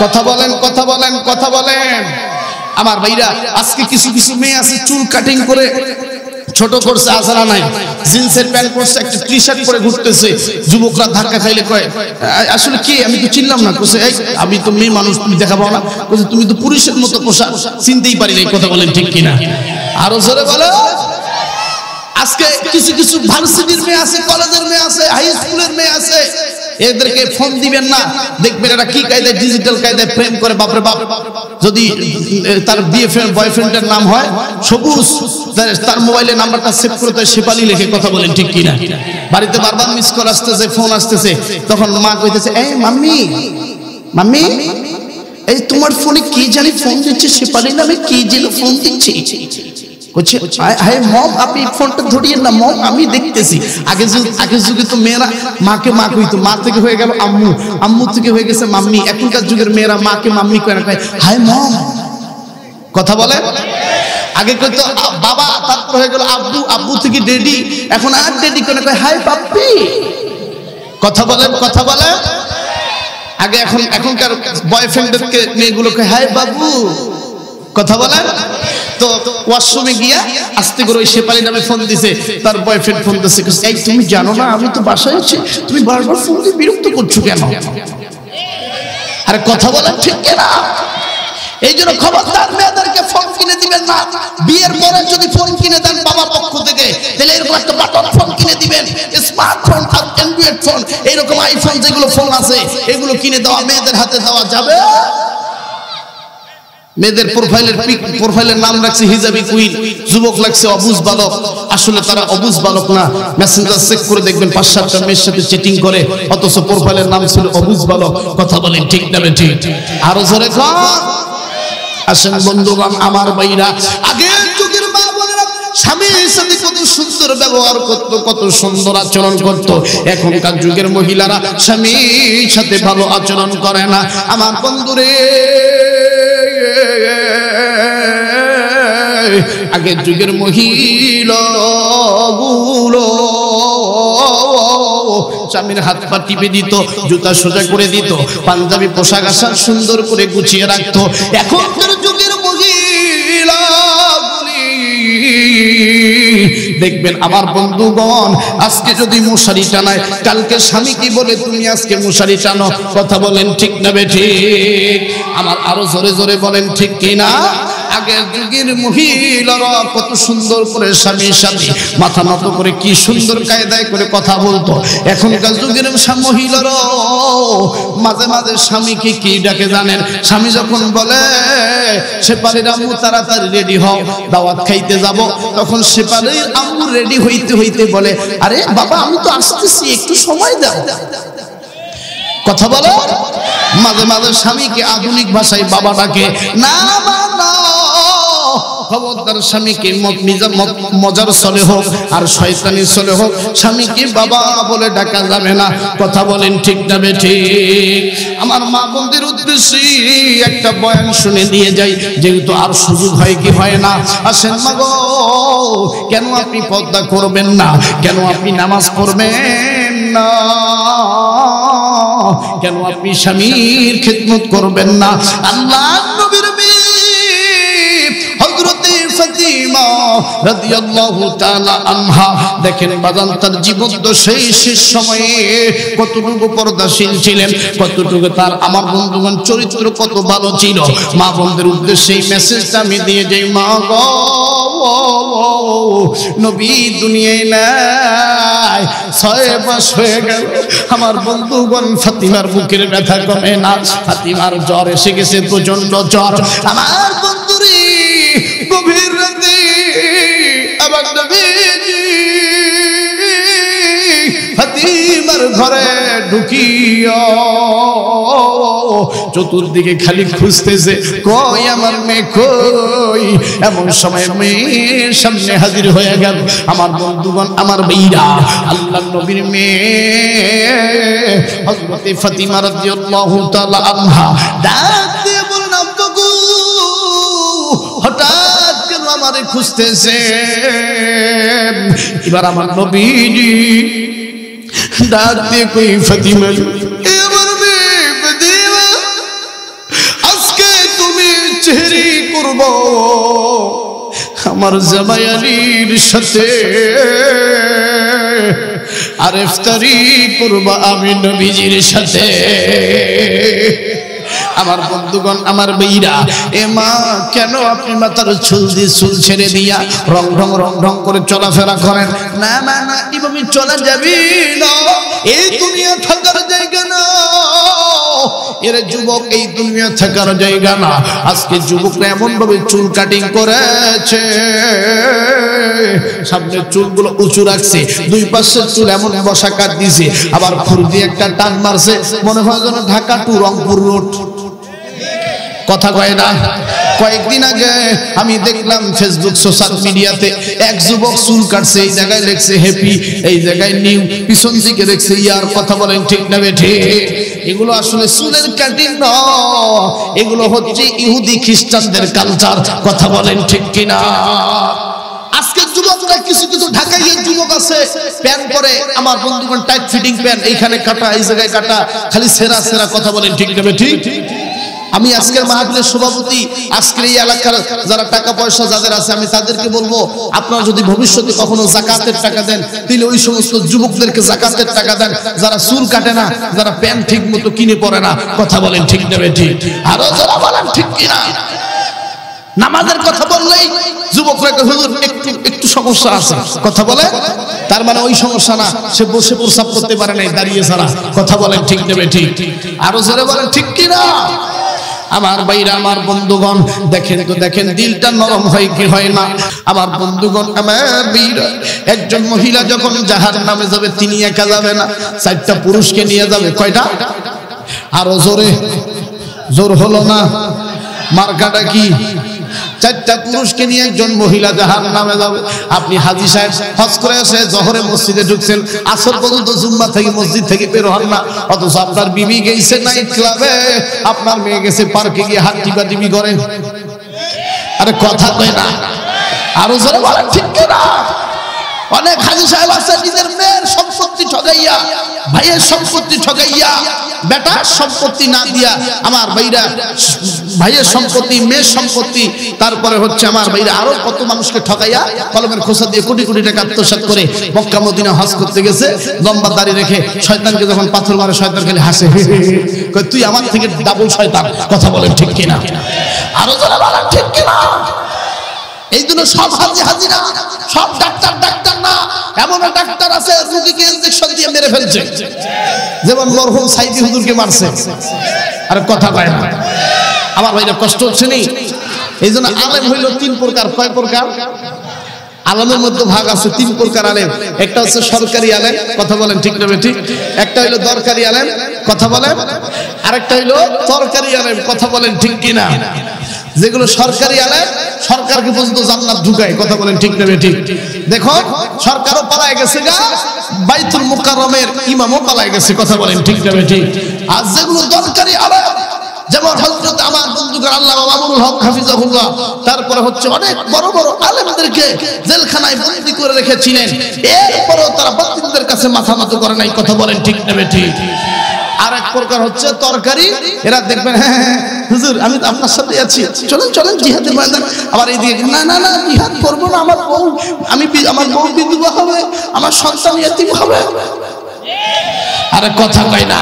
কথা বলেন কথা বলেন কথা বলেন। আমার ভাইরা আজকে কিছু কিছু মেয়ে আছে চুল কাটিং করে ছোট করছে, আসারা নাই, জিন্সের প্যান্ট পরছে, একটা টি শার্ট পরে ঘুরতেছে। যুবকরা ধাক্কা খাইলে কয় আসলে কি আমি তো চিনলাম না। কোসে এই আমি তো মেয়ে মানুষ, তুমি দেখাবো না। কোসে তুমি তো পুরুষের মতো পোশাক, চিনতেই পারি না। কথা বলেন ঠিক কিনা? আরো জোরে বলো। আজকে কিছু কিছু ভার্সিটির মেয়ে আছে, কলেজের মেয়ে আছে, হাই স্কুলের মেয়ে আছে, এদেরকে ফোন দিবেন না, দেখবেন এরা কি কায়দায় ডিজিটাল কায়দায় প্রেম করে। বাপরে বাপ, যদি তার বয়ফ্রেন্ডের নাম হয় সবুজ, তার মোবাইলে নাম্বারটা সেভ করে তার শেফালি লেখে। কথা বলেন ঠিক কিনা? বাড়িতে বারবার মিস কল আসতেছে, ফোন আসতেছে, তখন মা কইতেছে এই মাম্মি মাম্মি এই তোমার ফোনে কি জানি ফোন দিচ্ছে, শেফালি নামে কি যেন ফোন দিচ্ছে। আপনি ফোনটা ধরিয়েন না মম, আমি দেখতেছি। আগের যুগে তো মেয়েরা মাকে মা কইতো, মা থেকে হয়ে গেল আম্মু, আম্মু থেকে হয়ে গেছে মাম্মি। এখনকার যুগের মেয়েরা মাকে মাম্মি কয় না, কয় হাই মম। কথা বলে আগে কইতো বাবা, তারপর হয়ে গেল আব্বু, আব্বু থেকে ডেডি, এখন আর ডেডি করে কয় হাই পাপ্পি। কথা বলেন কথা বলে। আগে এখনকার বয়ফ্রেন্ডদেরকে মেয়েগুলোকে হাই বাবু। কথা বলেন। তো ওয়াশরুমে গিয়া আস্তে করে ওই শেফালি নামে ফোন দিছে, তার বয়ফ্রেন্ড ফোন দিছে, এই তুমি জানো না আমি তো বাসায় আছি, তুমি বারবার ফোন দিয়ে বিরক্ত করছো কেন? আরে কথা বলেন ঠিক কিনা? এই জন্য খবরদার মেয়েদেরকে ফোন কিনে দিবেন না। বিয়ের পরে যদি ফোন কিনে দেন বাবার পক্ষ থেকে, তাহলে এরকম একটা বাটন ফোন কিনে দিবেন, স্মার্টফোন আর অ্যান্ড্রয়েড ফোন, এইরকম আইফোন যেগুলো ফোন আছে এগুলো কিনে দেওয়া, মেয়েদের হাতে দেওয়া যাবে। মেয়েদের প্রোফাইলের নাম রাখছে হিজাবি কুইন, যুবক লাগছে অবুজ বালক। আসলে তারা অবুজ বালক না, মেসেঞ্জার চেক করে দেখবেন 5-7টা মেয়ের সাথে চ্যাটিং করে, অথচ প্রোফাইলের নাম ছিল অবুজ বালক। কথা বলেন ঠিক না ঠিক? আরো জোরে কর। আসেন বন্ধুগণ আমার ভাইরা, আগের যুগের মা বোনেরা স্বামীর সাথে কত সুন্দর ব্যবহার করতো, কত সুন্দর আচরণ করতো। এখনকার যুগের মহিলারা স্বামীর সাথে ভালো আচরণ করে না। আমার বন্ধুরে, আগের যুগের মহিলাগুলো স্বামীর হাত পা টিপে দিত, জুতা সোজা করে দিত, পাঞ্জাবি পোশাক আশাক সুন্দর করে গুছিয়ে রাখতো। এখনকার যুগের মহিলাগুলি দেখবেন আমার বন্ধুগণ, আজকে যদি মশারি টানায়, কালকে স্বামী কি বলে, তুমি আজকে মশারি টানো। কথা বলেন ঠিক না বেঠিক? আমার আরো জোরে জোরে বলেন ঠিক কিনা? আগের যুগের মহিলারা কত সুন্দর করে স্বামীর সাথে মাথা নত করে কি সুন্দর কায়দায় করে কথা বলতো। এখনকার যুগের মহিলারা মাঝে মাঝে স্বামীকে কি ডাকে জানেন? স্বামী যখন বলে শেফালির আম্মু তাড়াতাড়ি রেডি হও, দাওয়াত খাইতে যাব, তখন শেফালির আম্মু রেডি হইতে হইতে বলে, আরে বাবা আমি তো আসতেছি, একটু সময় দাও। কথা বলো। মাঝে মাঝে স্বামীকে আধুনিক ভাষায় বাবা ডাকে। না না, খবরদার, স্বামীকে মজার চলে হোক আর শয়তানি চলে হোক, স্বামীকে বাবা বলে ডাকা যাবে না। কথা বলেন ঠিক না বেঠিক? আমার মা বোনদের উদ্দেশ্যে একটা বয়ান শুনে দিয়ে যাই, যেহেতু আর সুযোগ হয় কি হয় না। আসেন মা গো, কেন আপনি পর্দা করবেন না? কেন আপনি নামাজ পড়বেন না? কেন আপনি স্বামীর খিদমত করবেন না? আল্লাহ নবীর হযরতে ফাতিমা রাদিয়াল্লাহু তাআলা আনহা, দেখেন বাজান তার জীবন তো সেই শেষ সময়ে কতটুকু পর্দাশীল ছিলেন, কতটুকু তার আমার বন্ধুগণ চরিত্র কত ভালো ছিল। মা বোনদের উদ্দেশ্যে এই মেসেজটা আমি দিয়ে যাই, মা গো, নবী দুনিয়ায় নাই, 6 মাস হয়ে গেল, আমার বন্ধুগণ ফাতিমার বুকের ব্যথা কমে না, ফাতিমার জ্বর এসে গেছে, প্রচন্ড জ্বর। আমার বন্ধুরে গভীর রাতে আমার নবীজি ফাতিমার ঘরে ঢুকিয়া চতুর্দিকে খালি খুঁজতেছে, কই আমার মেয়ে কই? এমন সময় মেয়ের সামনে হাজির হয়ে গেল আমার বন্ধুগণ, আমার ভাইরা, আল্লাহর নবীর মেয়ে হযরতে ফাতিমা রাদিয়াল্লাহু তাআলা আনহা ডাক দিয়ে বললেন, আব্বু হঠাৎ কেন আমারে খুঁজতেছেন? এবার আমার নবীজি ডাক দিয়ে কই, ফাতিমা চেহারি করব আমার জামাই আলীর সাথে, আর ইফতারি করব আমি নবীজির সাথে। আমার বন্ধুগণ, আমার ভাইরা, এ মা কেন আপনি মাথার চুল দিয়ে চুল ছেড়ে দিয়া রং ঢং করে চলাফেরা করেন? না না না, এভাবে চলা যাবে না, এই দুনিয়া থাকার জায়গা না। এরা যুবক, এই দুনিয়া থাকার জায়গা না। আজকে যুবকরা এমন ভাবে চুল কাটিং করেছে, সামনের চুলগুলো উঁচু রাখছে, দুই পাশের চুল এমন বসা কাট দিছে, আবার ফুল দিয়ে একটা টান মারছে, মনে হয় যেন ঢাকা টু রংপুর রোড। কথা কয় না? কয়েকদিন আগে আমি দেখলাম ফেসবুক সোশ্যাল মিডিয়াতে এক যুবক চুল কাটছে, এই জায়গায় লেখছে হ্যাপি, এই জায়গায় নিউ, পিছন দিকে লেখছে ইয়ার। কথা বলেন ঠিক না বেঠিক? এগুলো আসলে চুলের কাটিং নয়, এগুলো হচ্ছে ইহুদি খ্রিস্টানদের কালচার। কথা বলেন ঠিক কিনা? আজকে যুবকরা কিছু কিছু ঢাকাইয়া যুবক আছে, প্যান্ট পরে আমার বন্ধুগণ টাইট ফিটিং প্যান্ট, এইখানে কাটা, এই জায়গায় কাটা, খালি সেরা সেরা। কথা বলেন ঠিক না বেঠিক? আমি আজকের মাহফিলের সভাপতি, আজকের এই এলাকার যারা টাকা পয়সা যাদের আছে, আমি তাদেরকে বলবো, আপনারা যদি ভবিষ্যতে কখনো যাকাতের টাকা দেন, তাহলে ওই সমস্ত যুবকদেরকে যাকাতের টাকা দেন যারা চুল কাটে না, যারা প্যান্ট ঠিক মতো কিনে পরে না। কথা বলেন ঠিক না বেঠিক? আরো যারা বলেন ঠিক কিনা? নামাজের কথা বললেই যুবকরা হুজুর একটু সমস্যা আছে। কথা বলে, তার মানে ওই সমস্যা না, সে বসে প্রস্রাব করতে পারে নাই, দাঁড়িয়ে ছাড়া। কথা বলেন ঠিক না বেঠিক? আরো যারা বলেন ঠিক কিনা? আমার ভাইরা, আমার বন্ধুগণ, দেখেন তো, দেখেন দিলটা নরম হয় কি হয় না? আমার বন্ধুগণ, আমার ভাইরা, একজন মহিলা যখন জাহান্নামে যাবে, তিনি একা যাবে না, 4টা পুরুষকে নিয়ে যাবে। কয়টা? আরো জোরে, জোর হলো না? মার্কাটা কি? 4টা পুরুষকে নিয়ে একজন মহিলা জাহান্নামে যাবে। আপনি হাজী সাহেব হজ করে এসে জোহরে মসজিদে ঢুকছেন, আসর পর্যন্ত জুম্মা থেকে মসজিদ থেকে বের হন না, অথচ আপনার বিবি গেছে নাইট ক্লাবে, আপনার মেয়ে গেছে পার্কে গিয়ে হাত টিপি করে। আরে কথা কয় না? আরো জোরে বলেন ঠিক কিনা? অনেক হাজী সাহেব আছে নিজের মেয়ের সম্পত্তি ঠগাইয়া, ভাইয়ের সম্পত্তি ঠগাইয়া, বেটার সম্পত্তি না দিয়া আমার ভাইরা ভাইয়ের সম্পত্তি, মেয়ের সম্পত্তি, তারপরে হচ্ছে আমার ভাইরা আরো কত মানুষকে ঠগাইয়া কলমের খোসা দিয়ে কোটি কোটি টাকা আত্মসাৎ করে মক্কা মদিনা হজ করতে গেছে। লম্বা দাড়ি রেখে শয়তানকে যখন পাথর মারে শয়তান খালি হাসে, কই তুই আমার থেকে ডাবল শয়তান। কথা বলেন ঠিক কিনা? আরো যারা বলেন ঠিক কিনা? এই জন্য সব হাজি হাজি না, সব ডাক্তার ডাক্তার না। এমন ডাক্তার আছে রোগীকে ইনজেকশন দিয়ে মেরে ফেলছে, যেমন মরহুম সাইদি হুজুরকে মারছে। আর কথা কয় না। আমার ভাইরা কষ্ট হচ্ছে নি? এই জন্য আলেম হইল তিন প্রকার। কয় প্রকার? আলেমের মধ্যে ভাগ আছে তিন প্রকার আলেম। একটা হচ্ছে সরকারি আলেম, কথা বলেন ঠিক না ঠিক? একটা হইলো দরকারি আলেম, কথা বলেন। আরেকটা হইলো তরকারি আলেম, কথা বলেন ঠিক কিনা? যেগুলো সরকারি আলেম সরকারকে পর্যন্ত জান্নাত ঢুকায়, কথা বলেন ঠিক না ঠিক? দেখো সরকারও পালায় গেছে গা, বাইতুল মুকাররমের ইমামও পালায় গেছে, কথা বলেন ঠিক না ঠিক? আর যেগুলো দরকারি আলেম, যেমন হযরত আমার বন্ধুগণ আল্লামা মামুনুল হক হাফিজাহুল্লাহ, তারপরে হচ্ছে অনেক বড় বড় আলেমদেরকে জেলখানায় বন্দী করে রেখেছিলেন, এরপরেও তারা বাতিলদের কাছে মাথা নত করে নাই, কথা বলেন ঠিক না ঠিক? আর এক প্রকার হচ্ছে তরকারি, এরা দেখবেন হ্যাঁ হুজুর আমি তো আপনার সাথে আছি, চলেন চলেন জিহাদের ময়দান। আবার এইদিকে না না না জিহাদ করবো না, আমার বউ, আমার বউ বিধবা হবে, আমার সন্তান ইতিম হবে। আরে কথা কয় না।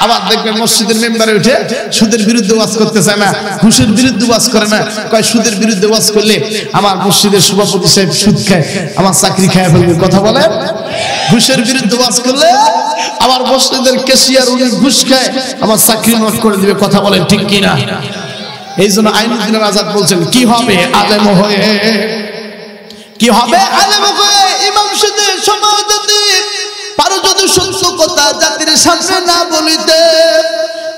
আবার দেখবেন মসজিদের মেম্বারে উঠে সুদের বিরুদ্ধে ওয়াজ করতে চায় না, ঘুষের বিরুদ্ধে ওয়াজ করে না, কয় সুদের বিরুদ্ধে ওয়াজ করলে আমার মসজিদের সভাপতি সাহেব সুদ খায়, আমার চাকরি খায় ফেলবে, কথা বলে। ঘুষের বিরুদ্ধে ওয়াজ করলে আমার মসজিদের ক্যাশিয়ার উনি ঘুষ খায়, আমার চাকরি নট করে দিবে, কথা বলেন ঠিক কিনা? এই জন্য আইনুদ্দিন আজাদ বলছেন কি হবে আলেম হয়ে, কি হবে আলেম হয়ে ইমাম সাথে সমাজতে পারো যদি সত্য কথা জাতির সামনে না বলিতে,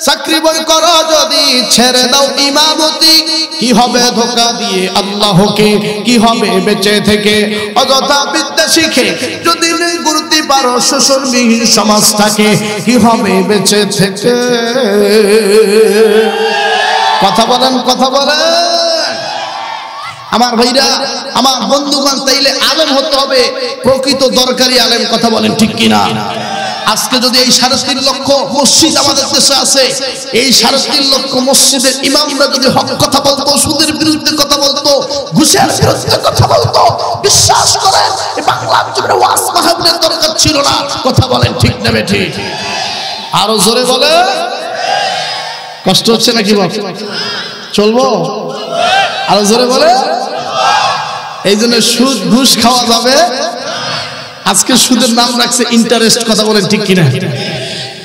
চাকরি বই করো যদি ছেড়ে দাও ইমামতি, কি হবে ধোকা দিয়ে আল্লাহকে, কি হবে বেঁচে থেকে অযথা বিদ্যা শিখে যদি করতে পারো শোষণবিহীন সমাজটাকে, কি হবে বেঁচে থেকে? কথা বলেন, কথা বলেন আমার ভাইরা, আমার বন্ধুগণ। তাইলে আলেম হতে হবে প্রকৃত দরকারি আলেম, কথা বলেন ঠিক কিনা? আজকে যদি এই ৩.৫ লক্ষ মসজিদ আমাদের দেশে আছে, এই ৩.৫ লক্ষ মসজিদের ইমামরা যদি হক কথা বলতো, সুদের বিরুদ্ধে কথা বলতো, ঘুষের বিরুদ্ধে কথা বলতো, বিশ্বাস করেন এই বাংলার জন্য ওয়াজ মাহফিলের দরকার ছিল না, কথা বলেন ঠিক না ঠিক? আরো জোরে বলে। কষ্ট হচ্ছে নাকি বাপ? চলবো আরো জোরে বলে। এই জন্য সুদ ঘুষ খাওয়া যাবে। আজকে সুদের নাম রাখছে ইন্টারেস্ট, কথা বলেন ঠিক কিনা?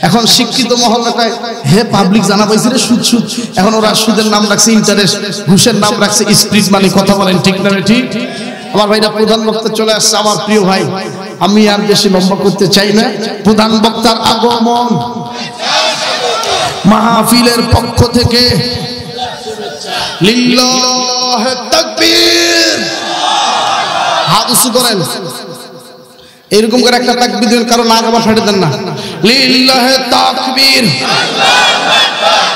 এখন শিক্ষিত মহল্লা কয় হে পাবলিক জানা পাইছে রে সুদ সুদ, এখন ওরা সুদের নাম রাখছে ইন্টারেস্ট, ঘুষের নাম রাখছে স্প্রিট মানি, কথা বলেন ঠিক না ঠিক? আমার ভাইরা প্রধান বক্তা চলে আসছে, আমার প্রিয় ভাই, আমি আর বেশি লম্বা করতে চাই না। প্রধান বক্তার আগমন মাহফিলের পক্ষ থেকে লিল্লাহে তাকবীর, হাত উঁচু করেন, এরকম করে একটা তাকবীর দেন, কারণ না আবার ফাটে দেন না। লিল্লাহে তাকবীর,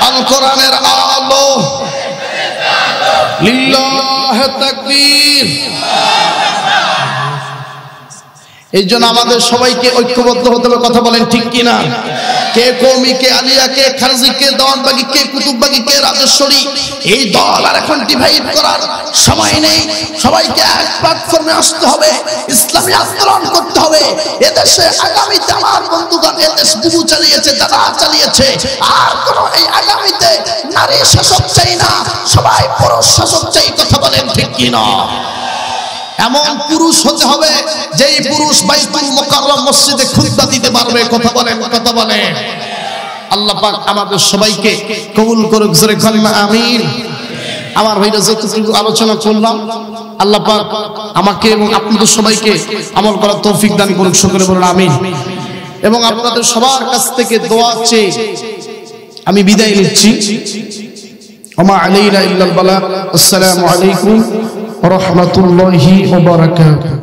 আল কোরআনের আলো, লিল্লাহে তাকবীর। এই জন্য আমাদের সবাইকে ঐক্যবদ্ধ হতে হবে, কথা বলেন ঠিক কিনা? কে কওমি, কে আলিয়া, কে খারজি, কে দেওয়ানবাগী, কে কুতুববাগী, কে রাজেশ্বরী, এই দল আর এখন ডিভাইড করার সময় নেই। সবাইকে এক প্ল্যাটফর্মে আসতে হবে, ইসলামী আন্দোলন করতে হবে। এদেশে আগামীতে আমার বন্ধুগণ, এদেশ বুবু চালিয়েছে, দাদা চালিয়েছে, আর কোন এই আগামীতে নারী শাসক চাই না, সবাই পুরুষ শাসক চাই, কথা বলেন ঠিক কিনা? এমন পুরুষ হতে হবে যেই পুরুষ বাইতুল মুকাররম মসজিদে খুতবা দিতে পারবে, কথা বলেন, কথা বলেন। আল্লাহ পাক আমাদের সবাইকে কবুল করুক, জোরে বলেন আমিন। আমার ভাইরা যতটুকু আলোচনা করলাম, আল্লাহ পাক আমাকে এবং আপনাদের সবাইকে আমল করার তৌফিক দান করুক, সকলে বলুন আমিন। এবং আপনাদের সবার কাছ থেকে দোয়া চেয়ে আমি বিদায় নিচ্ছি। ওমা আলাইনা ইল্লাল বালাগ। আসসালামু আলাইকুম ওয়া রাহমাতুল্লাহি ওয়া বারাকাতুহু।